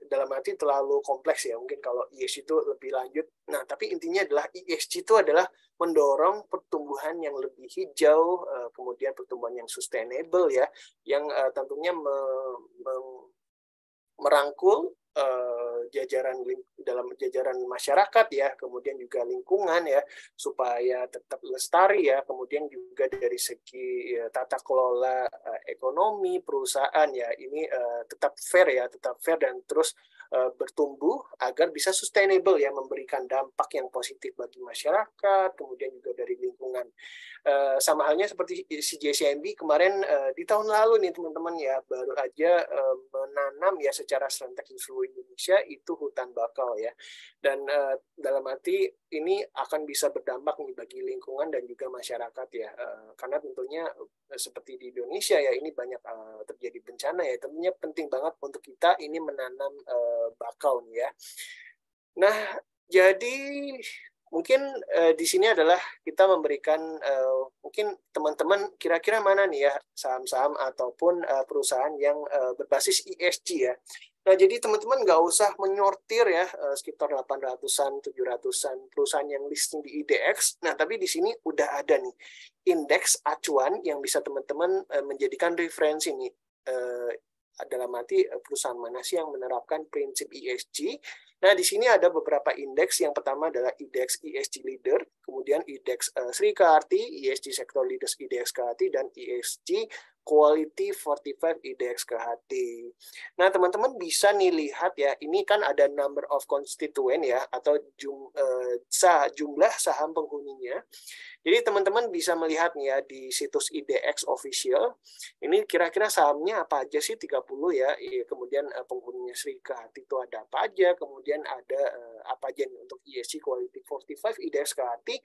dalam arti terlalu kompleks ya, mungkin kalau ESG itu lebih lanjut. Nah, tapi intinya adalah ESG itu adalah mendorong pertumbuhan yang lebih hijau, kemudian pertumbuhan yang sustainable ya, yang tentunya merangkul dalam jajaran masyarakat ya, kemudian juga lingkungan ya, supaya tetap lestari ya, kemudian juga dari segi tata kelola ekonomi perusahaan ya, ini tetap fair dan terus bertumbuh agar bisa sustainable ya, memberikan dampak yang positif bagi masyarakat, kemudian juga dari lingkungan. Sama halnya seperti CGSCMB kemarin di tahun lalu nih teman-teman ya, baru aja menanam ya secara serentak di seluruh Indonesia itu hutan bakau ya, dan dalam arti ini akan bisa berdampak nih bagi lingkungan dan juga masyarakat ya, karena tentunya seperti di Indonesia ya, ini banyak terjadi bencana ya, tentunya penting banget untuk kita ini menanam bakau nih ya. Nah, jadi mungkin di sini adalah kita memberikan mungkin teman-teman kira-kira mana nih ya saham-saham ataupun perusahaan yang berbasis ESG ya. Nah, jadi teman-teman nggak usah menyortir ya sekitar 800-an, 700-an perusahaan yang listing di IDX. Nah, tapi di sini udah ada nih indeks acuan yang bisa teman-teman menjadikan referensi nih. Dalam arti perusahaan mana sih yang menerapkan prinsip ESG. Nah, di sini ada beberapa indeks. Yang pertama adalah indeks ESG Leader, kemudian indeks Sri Keharti, ESG Sector Leaders IDX Keharti, dan ESG Quality 45 IDX Keharti. Nah, teman-teman bisa nih lihat ya, ini kan ada number of constituent ya, atau jumlah saham penghuninya. Jadi teman-teman bisa melihat nih ya di situs IDX official, ini kira-kira sahamnya apa aja sih 30 ya, kemudian penghuninya Sri Keharti itu ada apa aja, kemudian ada apa aja nih untuk ESG Quality 45 IDX Keharti,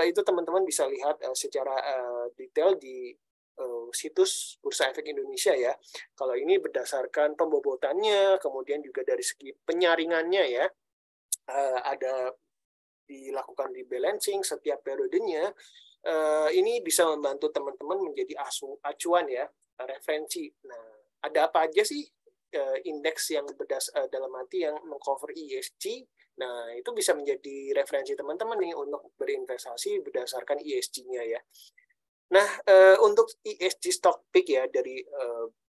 itu teman-teman bisa lihat secara detail di situs Bursa Efek Indonesia ya. Kalau ini berdasarkan pembobotannya, kemudian juga dari segi penyaringannya ya, ada dilakukan rebalancing setiap periodenya, ini bisa membantu teman-teman menjadi acuan ya, referensi. Nah, ada apa aja sih indeks yang dalam arti yang mengcover ESG? Nah, itu bisa menjadi referensi teman-teman nih untuk berinvestasi berdasarkan ESG-nya ya. Nah, untuk ESG stock pick ya dari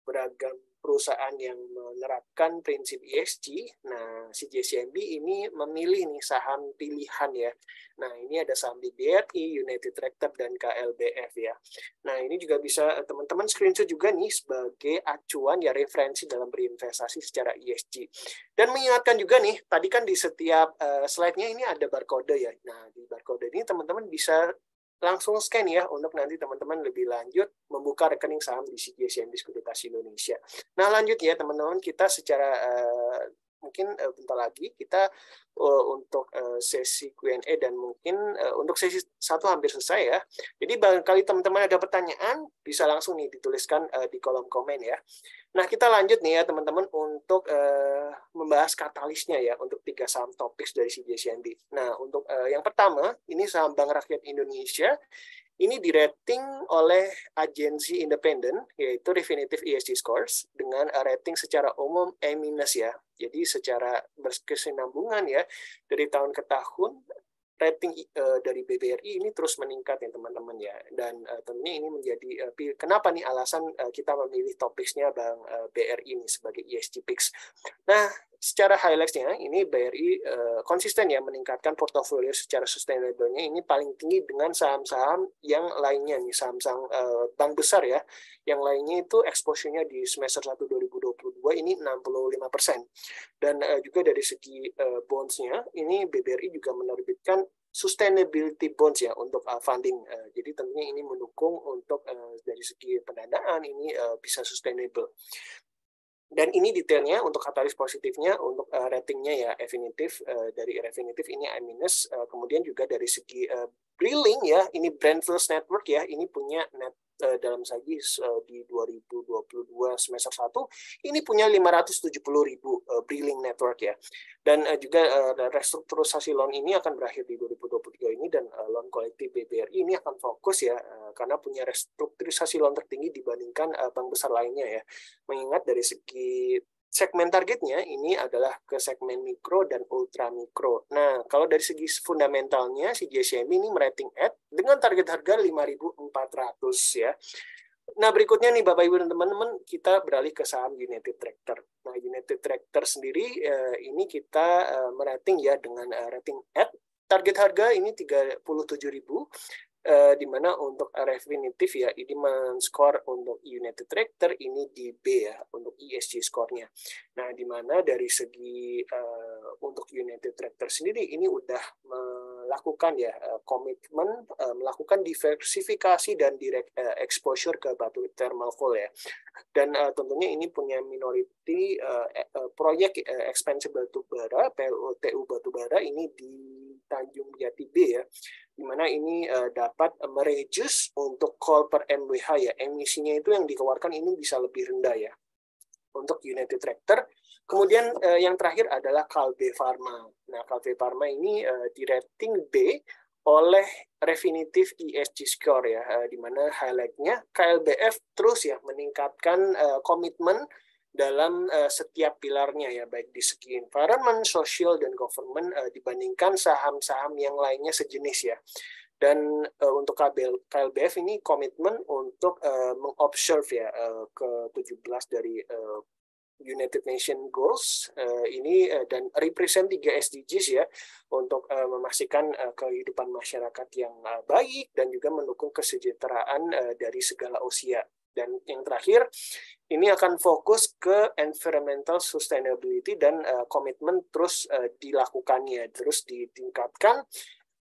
beragam perusahaan yang menerapkan prinsip ESG, nah CGSCMB ini memilih nih saham pilihan ya. Nah, ini ada saham BRI, United Tractor, dan KLBF ya. Nah, ini juga bisa teman-teman screenshot juga nih sebagai acuan ya, referensi dalam berinvestasi secara ESG. Dan mengingatkan juga nih, tadi kan di setiap slide-nya ini ada barcode ya. Nah, di barcode ini teman-teman bisa langsung scan ya untuk nanti teman-teman lebih lanjut membuka rekening saham di CGSCMB Sekuritas Indonesia. Nah, lanjut ya teman-teman, kita secara mungkin bentar lagi kita untuk sesi Q&A, dan mungkin untuk sesi 1 hampir selesai ya. Jadi barangkali teman-teman ada pertanyaan bisa langsung nih dituliskan di kolom komen ya. Nah, kita lanjut nih ya teman-teman untuk membahas katalisnya ya untuk 3 saham topik dari CGSCMB. Nah, untuk yang pertama ini saham Bank Rakyat Indonesia. Ini di-rating oleh agensi independen, yaitu Refinitiv ESG Scores, dengan rating secara umum A- ya. Jadi secara berkesinambungan ya, dari tahun ke tahun, rating dari BBRI ini terus meningkat ya teman-teman ya. Dan tentunya ini menjadi, kenapa nih alasan kita memilih topiknya Bank BRI ini sebagai ESG Picks. Nah, secara highlights-nya ini BRI konsisten ya meningkatkan portofolio secara sustainable-nya ini paling tinggi dengan saham-saham yang lainnya nih, saham-saham bank besar ya. Yang lainnya itu exposure-nya di semester 1 2022 ini 65%. Dan juga dari segi bonds-nya ini BBRI juga menerbitkan sustainability bonds ya untuk funding. Jadi tentunya ini mendukung untuk dari segi pendanaan ini bisa sustainable. Dan ini detailnya untuk katalis positifnya, untuk ratingnya ya Refinitiv, dari Refinitiv ini A-, kemudian juga dari segi Brilling ya, ini Brand First Network ya, ini punya net dalam segi di 2022 semester 1 ini punya 570.000 Brilling Network ya. Dan juga restrukturisasi loan ini akan berakhir di 2023 ini, dan loan kolektif BBRI ini akan fokus ya karena punya restrukturisasi loan tertinggi dibandingkan bank besar lainnya ya. Mengingat dari segi segmen targetnya ini adalah ke segmen mikro dan ultra mikro. Nah, kalau dari segi fundamentalnya si JCM ini merating at dengan target harga 5.400 ya. Nah, berikutnya nih Bapak Ibu dan teman-teman, kita beralih ke saham United Tractor. Nah, United Tractor sendiri ini kita merating ya dengan rating at target harga ini 37.000. Di mana untuk Refinitiv ya ini men-score untuk United Tractor ini di B ya untuk ESG score-nya. Nah, di mana dari segi untuk United Tractor sendiri ini udah melakukan ya komitmen melakukan diversifikasi dan direct exposure ke batu thermal coal ya. Dan tentunya ini punya minority proyek expansion batubara PLTU batubara ini di Tanjung Jati B ya, di mana ini dapat mereduce untuk coal per MWH ya, emisinya itu yang dikeluarkan ini bisa lebih rendah ya untuk United Tractor. Kemudian yang terakhir adalah Kalbe Pharma. Nah, Kalbe Pharma ini di rating B oleh Refinitiv ESG score ya, di mana highlight-nya KLBF terus ya meningkatkan komitmen dalam setiap pilarnya ya, baik di segi environment, social, dan government dibandingkan saham-saham yang lainnya sejenis ya. Dan untuk KLBF ini komitmen untuk mengobserve ya ke-17 dari United Nations Goals ini dan represent 3 SDGs ya untuk memastikan kehidupan masyarakat yang baik dan juga mendukung kesejahteraan dari segala usia. Dan yang terakhir, ini akan fokus ke environmental sustainability dan komitmen terus dilakukannya, terus ditingkatkan.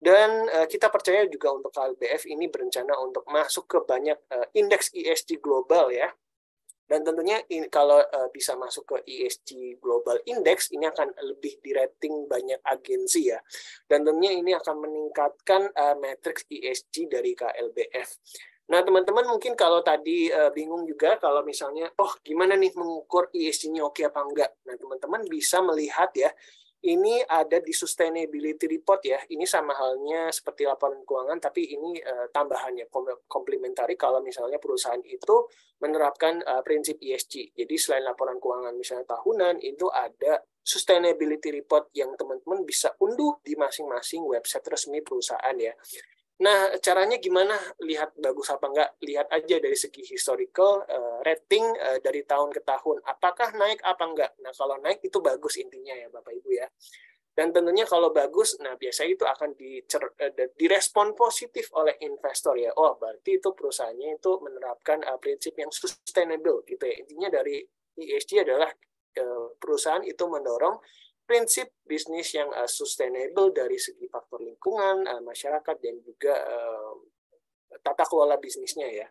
Dan kita percaya juga untuk KLBF ini berencana untuk masuk ke banyak indeks ESG global ya. Dan tentunya ini, kalau bisa masuk ke ESG Global Index, ini akan lebih di-rating banyak agensi ya. Dan tentunya ini akan meningkatkan matriks ESG dari KLBF. Nah, teman-teman mungkin kalau tadi bingung juga kalau misalnya, oh gimana nih mengukur ESG-nya oke apa enggak. Nah, teman-teman bisa melihat ya, ini ada di Sustainability Report ya. Ini sama halnya seperti laporan keuangan, tapi ini tambahannya, komplementari kalau misalnya perusahaan itu menerapkan prinsip ESG. Jadi selain laporan keuangan misalnya tahunan, itu ada Sustainability Report yang teman-teman bisa unduh di masing-masing website resmi perusahaan ya. Nah, caranya gimana lihat bagus apa enggak? Lihat aja dari segi historical rating dari tahun ke tahun. Apakah naik apa enggak? Nah, kalau naik itu bagus intinya ya Bapak Ibu ya. Dan tentunya kalau bagus, nah biasanya itu akan direspon positif oleh investor ya. Oh, berarti itu perusahaannya itu menerapkan prinsip yang sustainable gitu ya. Intinya dari ESG adalah perusahaan itu mendorong prinsip bisnis yang sustainable dari segi faktor lingkungan, masyarakat, dan juga tata kelola bisnisnya ya.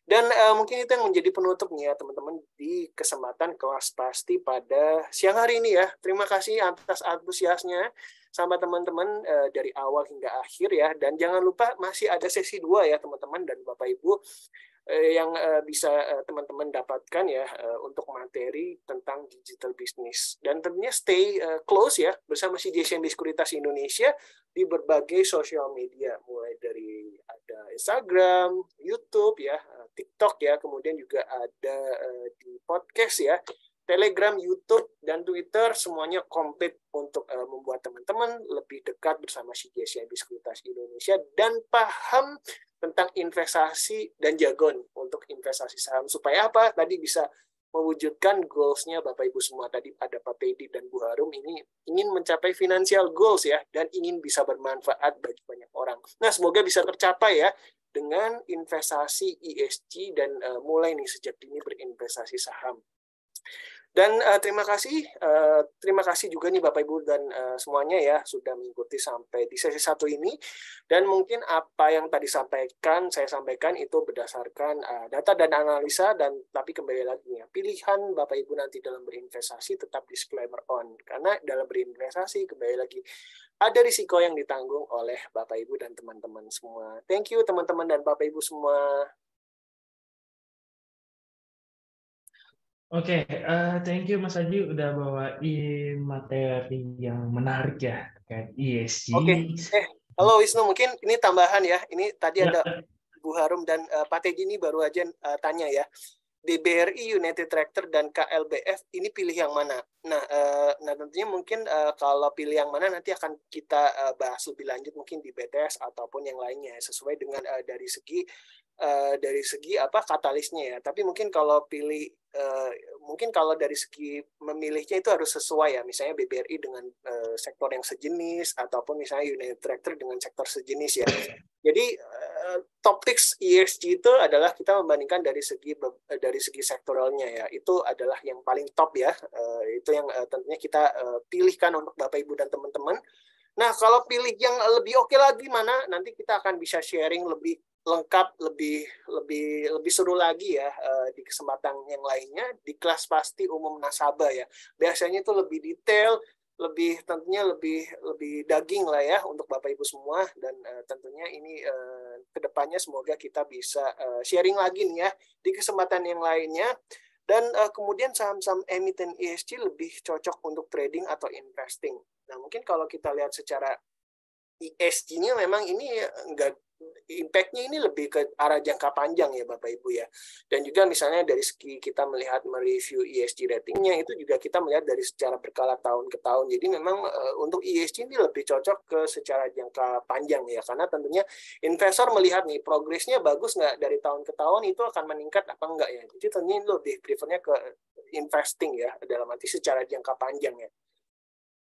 Dan mungkin itu yang menjadi penutup nih ya teman-teman di kesempatan kelas pasti pada siang hari ini ya. Terima kasih atas antusiasnya sama teman-teman dari awal hingga akhir ya. Dan jangan lupa masih ada sesi 2 ya teman-teman dan Bapak Ibu yang bisa teman-teman dapatkan ya untuk materi tentang digital business. Dan tentunya stay close ya bersama si JCM Sekuritas Indonesia di berbagai sosial media, mulai dari ada Instagram, YouTube ya, TikTok ya, kemudian juga ada di podcast ya, Telegram, YouTube, dan Twitter, semuanya komplit untuk membuat teman-teman lebih dekat bersama si JCM Sekuritas Indonesia dan paham tentang investasi dan jargon untuk investasi saham. Supaya apa? Tadi bisa mewujudkan goals-nya Bapak Ibu semua. Tadi ada Pak Teddy dan Bu Harum ini ingin mencapai financial goals ya, dan ingin bisa bermanfaat bagi banyak orang. Nah, semoga bisa tercapai ya dengan investasi ESG dan mulai nih sejak dini berinvestasi saham. Dan terima kasih juga nih Bapak Ibu dan semuanya ya sudah mengikuti sampai di sesi 1 ini. Dan mungkin apa yang tadi saya sampaikan itu berdasarkan data dan analisa, dan tapi kembali lagi ya, pilihan Bapak Ibu nanti dalam berinvestasi tetap disclaimer on, karena dalam berinvestasi kembali lagi ada risiko yang ditanggung oleh Bapak Ibu dan teman-teman semua. Thank you teman-teman dan Bapak Ibu semua. Oke, thank you Mas Haji udah bawain materi yang menarik ya terkait ESG. Oke, halo Wisnu, mungkin ini tambahan ya. Ini tadi Ya. ada Bu Harum dan Pak Teddy ini baru aja tanya ya. Di BRI, United Tractor, dan KLBF ini pilih yang mana? Nah tentunya mungkin kalau pilih yang mana nanti akan kita bahas lebih lanjut mungkin di BTS ataupun yang lainnya sesuai dengan dari segi apa katalisnya ya. Tapi mungkin kalau pilih mungkin kalau dari segi memilihnya itu harus sesuai ya, misalnya BBRI dengan sektor yang sejenis ataupun misalnya United Tractor dengan sektor sejenis ya. Jadi topik ESG itu adalah kita membandingkan dari segi sektoralnya ya, itu adalah yang paling top ya. Itu yang tentunya kita pilihkan untuk Bapak Ibu dan teman-teman. Nah, kalau pilih yang lebih oke lagi mana, nanti kita akan bisa sharing lebih lengkap, lebih seru lagi ya di kesempatan yang lainnya di kelas pasti umum nasabah ya. Biasanya itu lebih detail, tentunya lebih daging lah ya untuk Bapak Ibu semua, dan tentunya ini kedepannya semoga kita bisa sharing lagi nih ya di kesempatan yang lainnya. Dan kemudian saham-saham emiten ESG lebih cocok untuk trading atau investing. Nah, mungkin kalau kita lihat secara ESG-nya memang ini enggak, impact-nya ini lebih ke arah jangka panjang ya Bapak Ibu ya. Dan juga misalnya dari segi kita melihat mereview ESG ratingnya itu juga kita melihat dari secara berkala tahun ke tahun. Jadi memang untuk ESG ini lebih cocok ke secara jangka panjang ya, karena tentunya investor melihat nih progresnya bagus nggak dari tahun ke tahun, itu akan meningkat apa enggak ya. Jadi tentunya lebih prefernya ke investing ya dalam arti secara jangka panjang ya.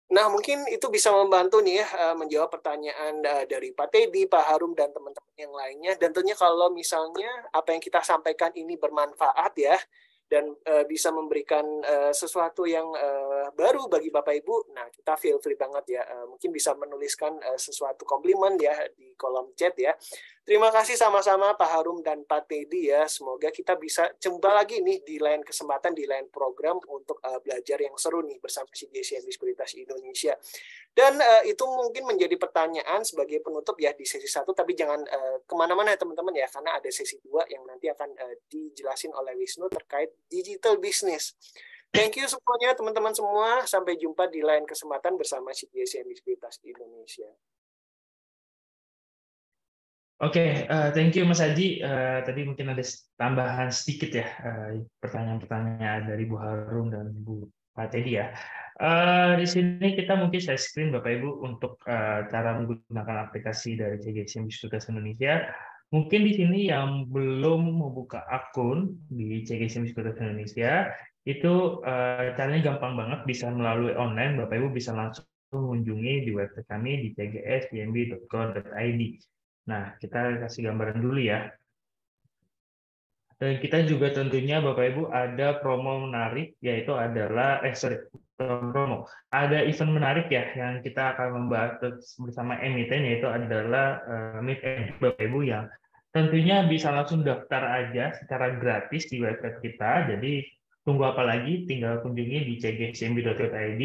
Nah, mungkin itu bisa membantu nih ya menjawab pertanyaan dari Pak Teddy, Pak Harum, dan teman-teman yang lainnya. Dan tentunya kalau misalnya apa yang kita sampaikan ini bermanfaat ya, dan bisa memberikan sesuatu yang baru bagi Bapak Ibu, nah kita feel free banget ya. Mungkin bisa menuliskan sesuatu komplimen ya di kolom chat ya. Terima kasih sama-sama Pak Harum dan Pak Teddy ya. Semoga kita bisa jumpa lagi nih di lain kesempatan, di lain program untuk belajar yang seru nih bersama CGCMB Sekuritas Indonesia. Dan itu mungkin menjadi pertanyaan sebagai penutup ya di sesi 1, tapi jangan kemana-mana ya teman-teman ya, karena ada sesi 2 yang nanti akan dijelasin oleh Wisnu terkait digital business. Thank you semuanya teman-teman semua. Sampai jumpa di lain kesempatan bersama CGCMB Sekuritas Indonesia. Oke, thank you Mas Haji. Tadi mungkin ada tambahan sedikit ya, pertanyaan-pertanyaan dari Bu Harum dan Bu Pak Teddy ya. Di sini kita mungkin share screen Bapak Ibu untuk cara menggunakan aplikasi dari CGCMB Sekuritas Indonesia. Mungkin di sini yang belum membuka akun di CGCMB Sekuritas Indonesia, itu caranya gampang banget, bisa melalui online. Bapak Ibu bisa langsung mengunjungi di website kami di cgscmb.co.id. Nah, kita kasih gambaran dulu ya. Dan kita juga tentunya Bapak Ibu ada promo menarik, yaitu adalah promo. Ada event menarik ya yang kita akan membahas bersama emiten, yaitu adalah Meet Bapak Ibu yang tentunya bisa langsung daftar aja secara gratis di website kita. Jadi tunggu apa lagi, tinggal kunjungi di cgcmb.co.id,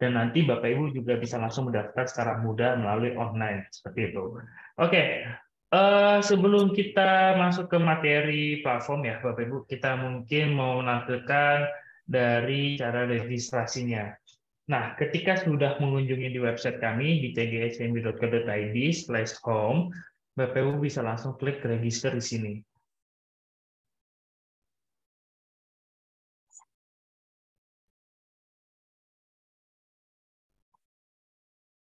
dan nanti Bapak Ibu juga bisa langsung mendaftar secara mudah melalui online seperti itu. Oke, sebelum kita masuk ke materi platform ya Bapak Ibu, kita mungkin mau menampilkan dari cara registrasinya. Nah, ketika sudah mengunjungi di website kami di cgscmb.co.id/home, Bapak Ibu bisa langsung klik register di sini.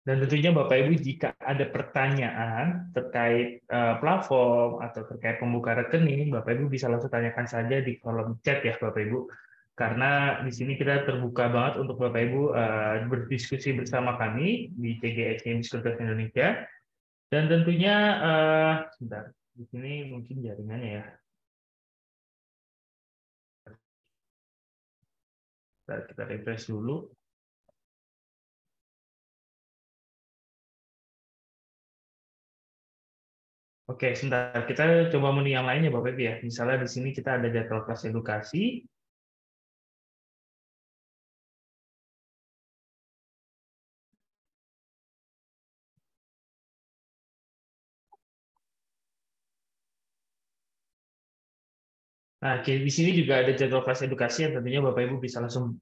Dan tentunya Bapak Ibu jika ada pertanyaan terkait platform atau terkait pembuka rekening, Bapak Ibu bisa langsung tanyakan saja di kolom chat ya Bapak Ibu. Karena di sini kita terbuka banget untuk Bapak Ibu berdiskusi bersama kami di CGSCMB Sekuritas Indonesia. Dan tentunya, sebentar, di sini mungkin jaringannya ya. Kita refresh dulu. Oke, sebentar. Kita coba menu yang lainnya, Bapak Ibu ya. Misalnya di sini kita ada jadwal kelas edukasi. Nah, di sini juga ada jadwal kelas edukasi yang tentunya Bapak Ibu bisa langsung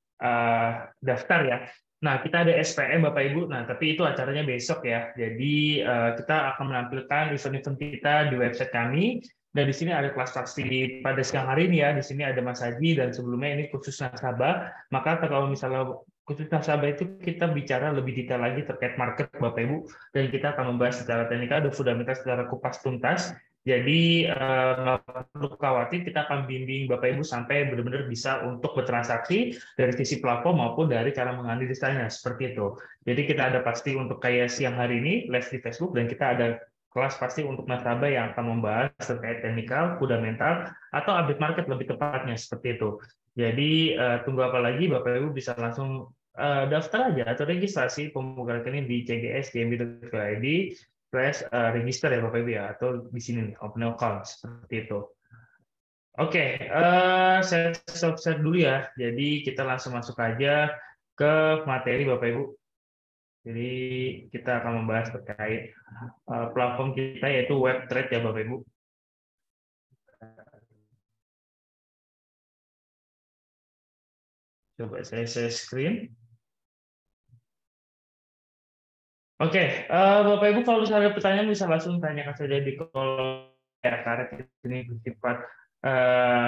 daftar ya. Nah, kita ada SPM Bapak Ibu. Nah, tapi itu acaranya besok ya. Jadi kita akan menampilkan event-event kita di website kami. Dan di sini ada kelas pasti pada siang hari ini ya. Di sini ada Mas Haji dan sebelumnya ini khusus nasabah. Maka kalau misalnya khusus nasabah itu kita bicara lebih detail lagi terkait market Bapak Ibu. Dan kita akan membahas secara teknikal dan fundamental secara kupas tuntas. Jadi nggak perlu khawatir, kita akan bimbing Bapak Ibu sampai benar-benar bisa untuk bertransaksi dari sisi platform maupun dari cara menganalisanya seperti itu. Jadi kita ada pasti untuk kayak siang hari ini live di Facebook dan kita ada kelas pasti untuk nasabah yang akan membahas terkait teknikal, fundamental, atau update market lebih tepatnya seperti itu. Jadi tunggu apa lagi, Bapak Ibu bisa langsung daftar aja atau registrasi pembukaan rekening di cgs.gmb.id register ya Bapak Ibu ya, atau di sini nih, open account seperti itu. Oke, saya stop dulu ya. Jadi kita langsung masuk aja ke materi Bapak Ibu. Jadi kita akan membahas terkait platform kita yaitu web trade ya Bapak Ibu. Coba saya share screen. Oke, Bapak Ibu kalau misalnya ada pertanyaan bisa langsung tanyakan saja di kolom ya, karena ini bersifat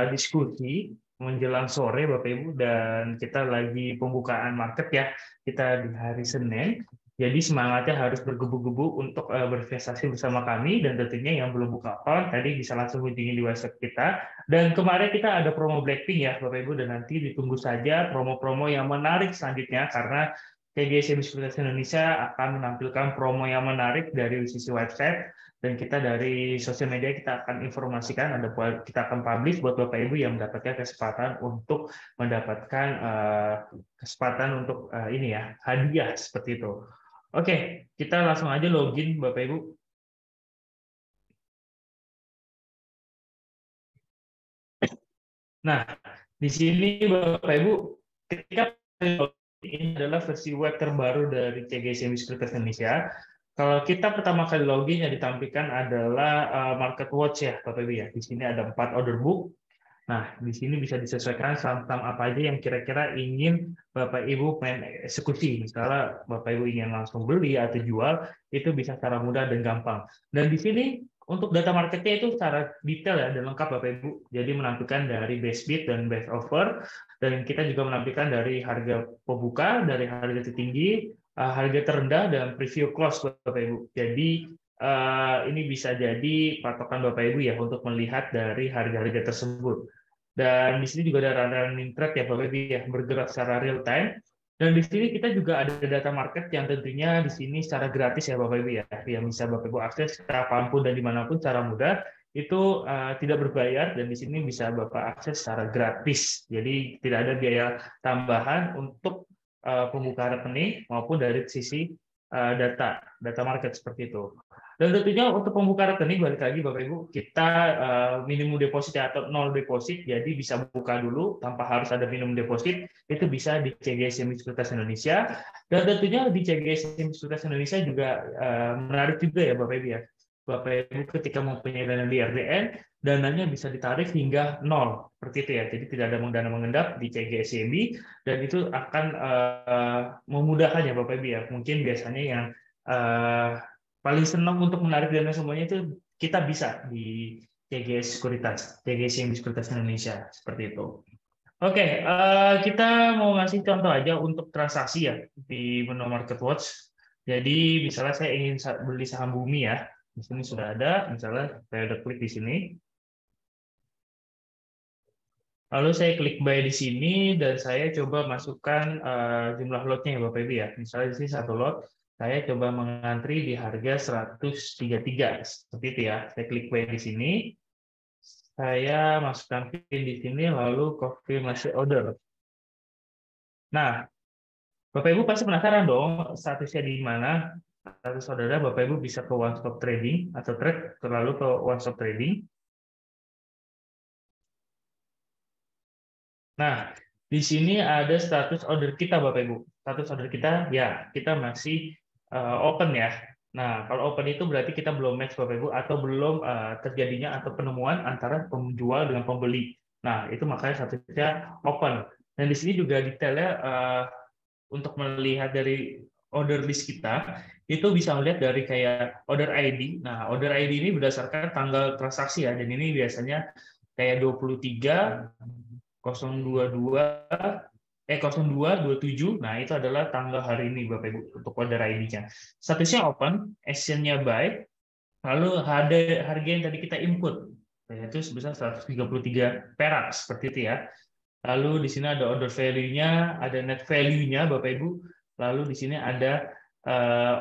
diskusi menjelang sore Bapak Ibu dan kita lagi pembukaan market ya, kita di hari Senin. Jadi semangatnya harus bergebu-gebu untuk berinvestasi bersama kami dan tentunya yang belum buka account tadi bisa langsung kunjungi di website kita. Dan kemarin kita ada promo Blackpink ya Bapak Ibu dan nanti ditunggu saja promo-promo yang menarik selanjutnya karena CGS Sekuritas Indonesia akan menampilkan promo yang menarik dari sisi website dan kita dari sosial media kita akan informasikan kita akan publish buat Bapak Ibu yang mendapatkan kesempatan untuk mendapatkan kesempatan untuk ini ya hadiah seperti itu. Oke, kita langsung aja login Bapak Ibu. Nah, di sini Bapak Ibu ketika ini adalah versi web terbaru dari CGS Sekuritas Indonesia. Kalau kita pertama kali login yang ditampilkan adalah Market Watch ya, Bapak Ibu ya. Di sini ada 4 order book. Nah, di sini bisa disesuaikan saham-saham apa aja yang kira-kira ingin Bapak Ibu pengen eksekusi. Misalnya Bapak Ibu ingin langsung beli atau jual, itu bisa secara mudah dan gampang. Dan di sini untuk data marketnya itu secara detail ya dan lengkap Bapak Ibu. Jadi menampilkan dari best bid dan best offer, dan kita juga menampilkan dari harga pembuka, dari harga tertinggi, harga terendah, dan preview close Bapak Ibu. Jadi ini bisa jadi patokan Bapak Ibu ya untuk melihat dari harga-harga tersebut. Dan di sini juga ada running trade ya Bapak Ibu ya, bergerak secara real time. Dan di sini kita juga ada data market yang tentunya di sini secara gratis ya Bapak Ibu ya, yang bisa Bapak Ibu akses kapanpun dan dimanapun secara mudah. Itu tidak berbayar dan di sini bisa Bapak akses secara gratis. Jadi tidak ada biaya tambahan untuk pembukaan rekening maupun dari sisi data market seperti itu. Dan tentunya untuk pembukaan rekening balik lagi Bapak Ibu, kita minimum deposit atau nol deposit, jadi bisa buka dulu tanpa harus ada minimum deposit, itu bisa di CGS Sekuritas Indonesia. Dan tentunya di CGS Sekuritas Indonesia juga menarik juga ya Bapak Ibu ya. Bapak Ibu ketika mempunyai dana di RDN, dananya bisa ditarik hingga nol, seperti itu ya. Jadi tidak ada dana mengendap di CGS dan itu akan memudahkan ya Bapak Ibu ya. Mungkin biasanya yang paling senang untuk menarik dana semuanya itu kita bisa di CGS Sekuritas Indonesia seperti itu. Oke, kita mau ngasih contoh aja untuk transaksi ya di menu Market Watch. Jadi misalnya saya ingin beli saham Bumi ya, di sini sudah ada. Misalnya saya udah klik di sini. Lalu saya klik buy di sini dan saya coba masukkan jumlah lotnya ya Bapak Ibu ya. Misalnya di sini satu lot, saya coba mengantri di harga 133 seperti itu ya. Saya klik buy di sini. Saya masukkan PIN di sini lalu konfirmasi order. Nah, Bapak Ibu pasti penasaran dong statusnya di mana. Status saudara Bapak Ibu bisa ke one stop trading atau trade terlalu ke one stop trading. Nah, di sini ada status order kita Bapak Ibu. Status order kita ya kita masih open ya. Nah, kalau open itu berarti kita belum match Bapak Ibu atau belum terjadinya atau penemuan antara penjual dengan pembeli. Nah, itu makanya statusnya open. Dan di sini juga detailnya untuk melihat dari order list kita, itu bisa melihat dari kayak order ID. Nah, order ID ini berdasarkan tanggal transaksi ya, dan ini biasanya kayak 23, 022, 02, 27. Nah, itu adalah tanggal hari ini Bapak Ibu untuk order ID-nya. Statusnya open, action-nya buy, lalu harga yang tadi kita input, yaitu sebesar 133 perak, seperti itu ya. Lalu di sini ada order value-nya, ada net value-nya, Bapak Ibu. Lalu di sini ada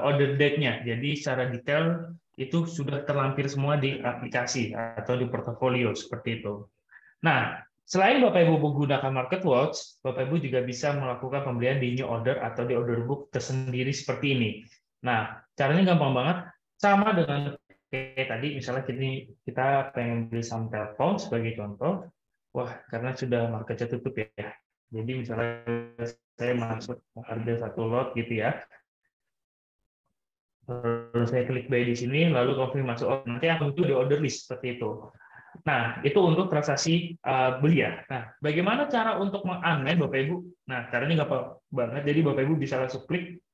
order date-nya. Jadi secara detail itu sudah terlampir semua di aplikasi atau di portofolio seperti itu. Nah, selain Bapak Ibu menggunakan MarketWatch, Bapak Ibu juga bisa melakukan pembelian di new order atau di order book tersendiri seperti ini. Nah, caranya gampang banget, sama dengan kayak tadi, misalnya kita pengen beli saham Telkom sebagai contoh. Wah, karena sudah marketnya tutup ya. Jadi misalnya saya masuk harga satu lot gitu ya. Lalu saya klik buy di sini, lalu konfirmasi order. Nanti akan muncul di order list seperti itu. Nah, itu untuk transaksi beli ya. Nah, bagaimana cara untuk meng-unwind Bapak Ibu? Nah, caranya gampang banget. Jadi Bapak Ibu bisa langsung klik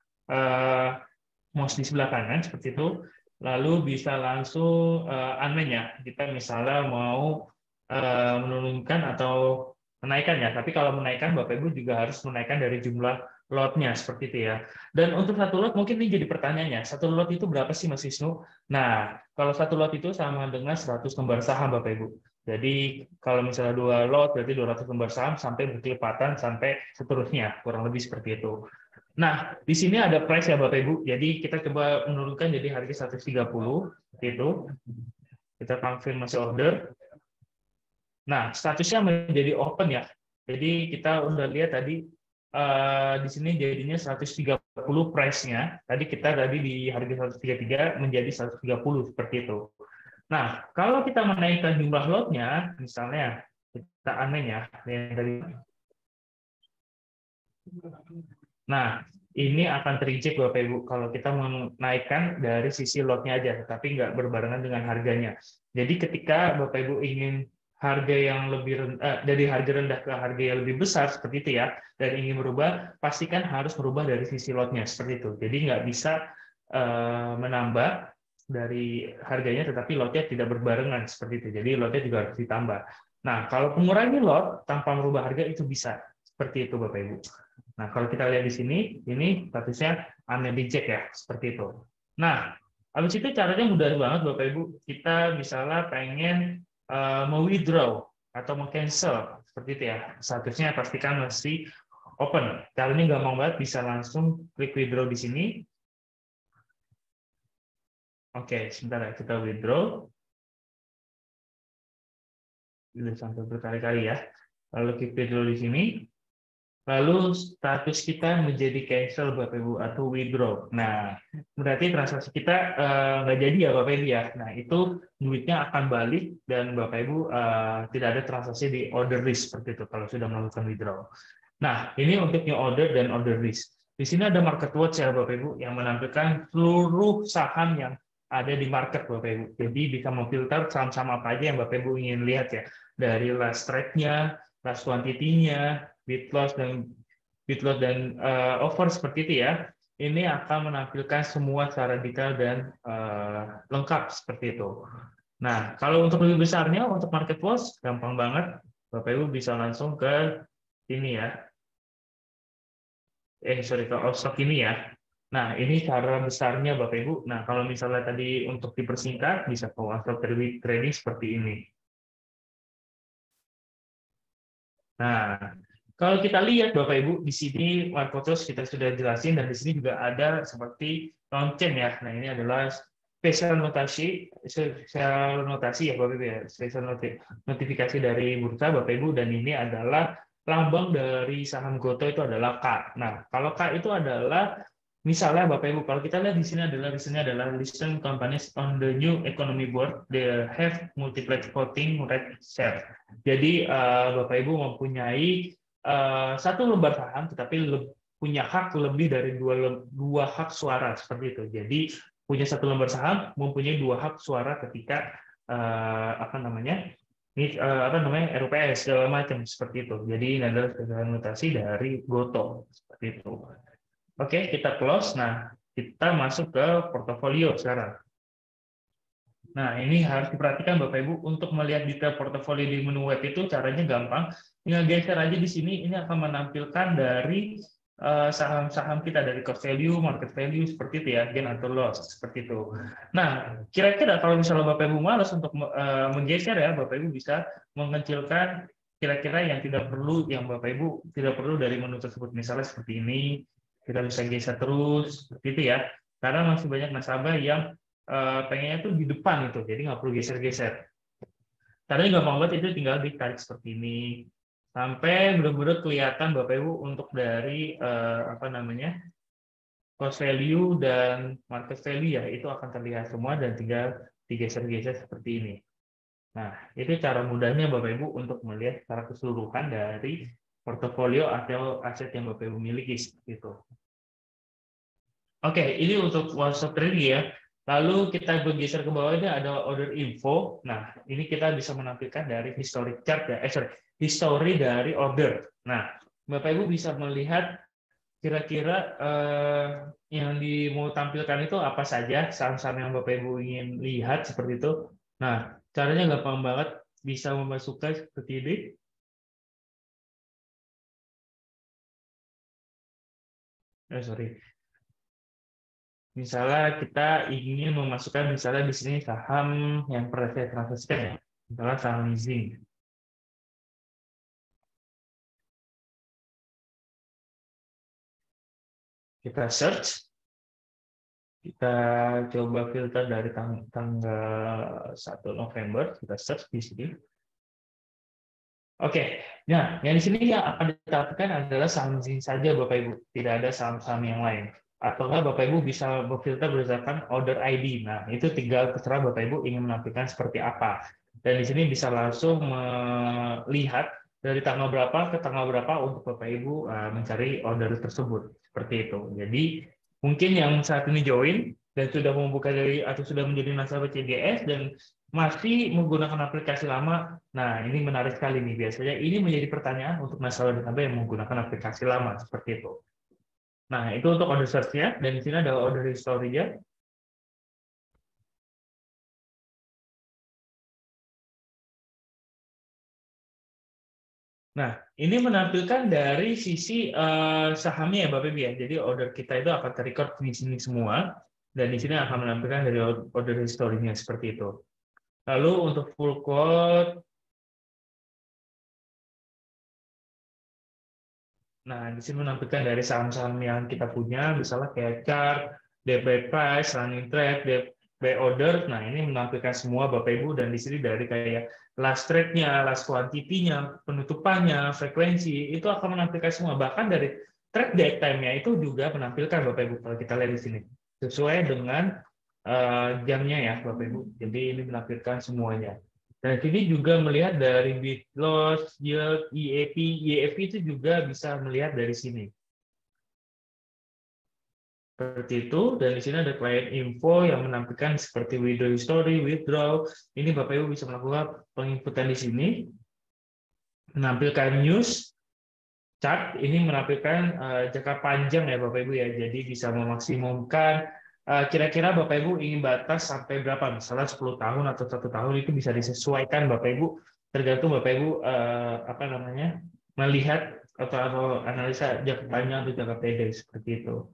mouse di sebelah kanan seperti itu. Lalu bisa langsung unwind ya. Kita misalnya mau menurunkan atau menaikkan ya. Tapi kalau menaikkan, Bapak Ibu juga harus menaikkan dari jumlah lotnya seperti itu ya. Dan untuk satu lot mungkin ini jadi pertanyaannya, satu lot itu berapa sih Mas Wisnu? Nah, kalau satu lot itu sama dengan 100 lembar saham Bapak Ibu. Jadi kalau misalnya 2 lot berarti 200 lembar saham sampai berkelipatan sampai seterusnya, kurang lebih seperti itu. Nah, di sini ada price ya Bapak Ibu. Jadi kita coba menurunkan jadi harga 130 seperti itu. Kita konfirmasi order. Nah, statusnya menjadi open ya. Jadi kita udah lihat tadi di sini jadinya 130 price-nya. Tadi di harga 133 menjadi 130 seperti itu. Nah, kalau kita menaikkan jumlah lotnya, misalnya kita unwind ya, yang tadi. Nah, ini akan ter-reject Bapak Ibu kalau kita menaikkan dari sisi lotnya aja, tapi nggak berbarengan dengan harganya. Jadi ketika Bapak Ibu ingin harga yang lebih dari harga rendah ke harga yang lebih besar seperti itu ya, dan ingin merubah, pastikan harus merubah dari sisi lotnya seperti itu. Jadi nggak bisa menambah dari harganya, tetapi lotnya tidak berbarengan seperti itu. Jadi lotnya juga harus ditambah. Nah, kalau mengurangi lot tanpa merubah harga itu bisa seperti itu Bapak Ibu. Nah, kalau kita lihat di sini, ini statusnya unreject ya, seperti itu. Nah, habis itu caranya mudah banget Bapak Ibu. Kita misalnya pengen mau-withdraw atau mau-cancel, seperti itu ya. Statusnya pastikan masih open. Caranya gampang banget, bisa langsung klik withdraw di sini. Oke, sebentar ya, kita withdraw. Sudah sampai berkali-kali ya. Lalu klik withdraw di sini. Lalu status kita menjadi cancel Bapak Ibu atau withdraw. Nah, berarti transaksi kita nggak jadi ya Bapak Ibu ya. Nah, itu duitnya akan balik dan Bapak Ibu tidak ada transaksi di order list seperti itu kalau sudah melakukan withdraw. Nah, ini untuk new order dan order list. Di sini ada MarketWatch ya Bapak Ibu yang menampilkan seluruh saham yang ada di market Bapak Ibu. Jadi bisa memfilter saham-saham apa aja yang Bapak Ibu ingin lihat ya. Dari last trade-nya, last quantity-nya, bid loss dan offer seperti itu ya. Ini akan menampilkan semua secara detail dan lengkap seperti itu. Nah, kalau untuk lebih besarnya untuk MarketWatch gampang banget. Bapak Ibu bisa langsung ke ini ya. Ke Allstock ini ya. Nah, ini cara besarnya Bapak Ibu. Nah, kalau misalnya tadi untuk dipersingkat bisa ke Allstock Trading seperti ini. Nah, kalau kita lihat Bapak Ibu di sini MarketWatch kita sudah jelasin dan di sini juga ada seperti non-chain ya. Nah, ini adalah special notasi ya Bapak Ibu ya, special notifikasi dari bursa Bapak Ibu dan ini adalah lambang dari saham Gotoh itu adalah K. Nah, kalau K itu adalah misalnya Bapak Ibu, kalau kita lihat di sini adalah listed companies on the new economy board, they have multiple voting right share. Jadi Bapak Ibu mempunyai satu lembar saham, tetapi punya hak lebih dari dua hak suara seperti itu. Jadi punya satu lembar saham, mempunyai dua hak suara ketika RUPS segala macam seperti itu. Jadi ini adalah implementasi dari Gotoh seperti itu. Oke, kita close. Nah, kita masuk ke portofolio sekarang. Nah, ini harus diperhatikan Bapak Ibu untuk melihat detail portofolio di menu web itu caranya gampang. Tinggal geser aja di sini, ini akan menampilkan dari saham-saham kita dari cost value, market value seperti itu ya, gain atau loss seperti itu. Nah, kira-kira kalau misalnya Bapak Ibu malas untuk menggeser ya, Bapak Ibu bisa mengecilkan kira-kira yang tidak perlu, yang Bapak Ibu tidak perlu dari menu tersebut. Misalnya seperti ini, kita bisa geser terus seperti itu ya. Karena masih banyak nasabah yang pengennya tuh di depan itu, jadi nggak perlu geser-geser. Caranya gampang banget, itu tinggal ditarik seperti ini sampai benar-benar kelihatan Bapak Ibu untuk dari cost value dan market value ya, itu akan terlihat semua dan tinggal digeser-geser seperti ini. Nah, itu cara mudahnya Bapak Ibu untuk melihat secara keseluruhan dari portofolio atau aset yang Bapak Ibu miliki seperti itu. Oke, ini untuk one-stop trading ya. Lalu kita bergeser ke bawah, ini ada order info. Nah, ini kita bisa menampilkan dari historic chart ya. History dari order. Nah, Bapak Ibu bisa melihat kira-kira yang mau tampilkan itu apa saja, saham-saham yang Bapak Ibu ingin lihat seperti itu. Nah, caranya gampang banget, bisa memasukkan seperti ini. Sorry. Misalnya kita ingin memasukkan misalnya di sini saham yang pernah saya transaksikan ya, misalnya saham leasing. Kita search, kita coba filter dari tanggal 1 November, kita search di sini. Oke, nah yang di sini yang akan ditampilkan adalah saham leasing saja Bapak Ibu, tidak ada saham-saham yang lain. Atau Bapak Ibu bisa berfilter berdasarkan order ID. Nah, itu tinggal terserah Bapak Ibu ingin menampilkan seperti apa. Dan di sini bisa langsung melihat dari tanggal berapa ke tanggal berapa untuk Bapak Ibu mencari order tersebut. Seperti itu. Jadi, mungkin yang saat ini join dan sudah membuka dari atau sudah menjadi nasabah CGS dan masih menggunakan aplikasi lama. Nah, ini menarik sekali nih. Biasanya ini menjadi pertanyaan untuk nasabah-nasabah yang menggunakan aplikasi lama seperti itu. Nah, itu untuk order search-nya, dan di sini ada order history-nya. Nah, ini menampilkan dari sisi sahamnya ya Bapak Ibu ya. Jadi order kita itu akan terrecord di sini semua, dan di sini akan menampilkan dari order history-nya seperti itu. Lalu untuk full quote, nah di sini menampilkan dari saham-saham yang kita punya, misalnya kayak chart, DP price, running trade, DP order. Nah ini menampilkan semua Bapak Ibu, dan di sini dari kayak last trade-nya, last quantity-nya, penutupannya, frekuensi, itu akan menampilkan semua. Bahkan dari trade date time-nya itu juga menampilkan Bapak Ibu kalau kita lihat di sini. Sesuai dengan jamnya ya Bapak Ibu. Jadi ini menampilkan semuanya. Dan sini juga melihat dari bid loss, yield, EAP itu juga bisa melihat dari sini. Seperti itu, dan di sini ada client info yang menampilkan seperti withdraw history, withdraw. Ini Bapak Ibu bisa melakukan penginputan di sini. Menampilkan news, chart, ini menampilkan jangka panjang ya Bapak Ibu ya. Jadi bisa memaksimumkan kira-kira Bapak Ibu ingin batas sampai berapa, misalnya 10 tahun atau 1 tahun, itu bisa disesuaikan Bapak Ibu, tergantung Bapak Ibu melihat atau analisa jangka panjang atau jangka pendek seperti itu.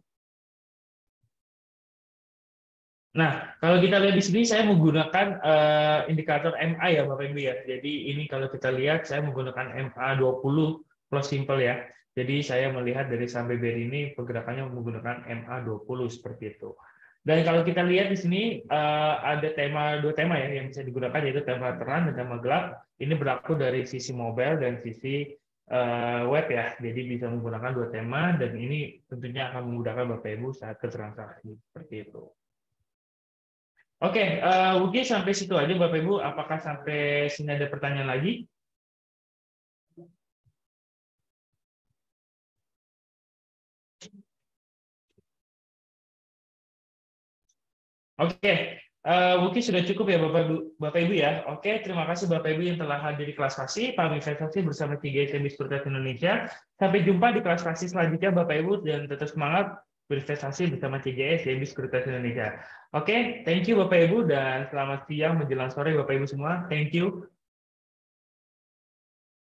Nah, kalau kita lihat di sini saya menggunakan indikator MA ya Bapak Ibu ya. Jadi ini kalau kita lihat saya menggunakan MA 20 plus simple ya. Jadi saya melihat dari saham BBRI ini pergerakannya menggunakan MA 20 seperti itu. Dan kalau kita lihat di sini ada dua tema ya yang bisa digunakan, yaitu tema terang dan tema gelap. Ini berlaku dari sisi mobile dan sisi web ya, jadi bisa menggunakan 2 tema dan ini tentunya akan memudahkan Bapak Ibu saat bertransaksi seperti itu. Oke, mungkin sampai situ aja Bapak Ibu. Apakah sampai sini ada pertanyaan lagi? Oke, mungkin sudah cukup ya Bapak Ibu ya. Oke, terima kasih Bapak Ibu yang telah hadir di kelas Fasi, Paham Investasi bersama 3 SMB Sekuritas Indonesia. Sampai jumpa di kelas Fasi selanjutnya Bapak Ibu dan tetap semangat berinvestasi bersama CGS SMB Sekuritas Indonesia. Oke, thank you Bapak Ibu dan selamat siang menjelang sore Bapak Ibu semua. Thank you.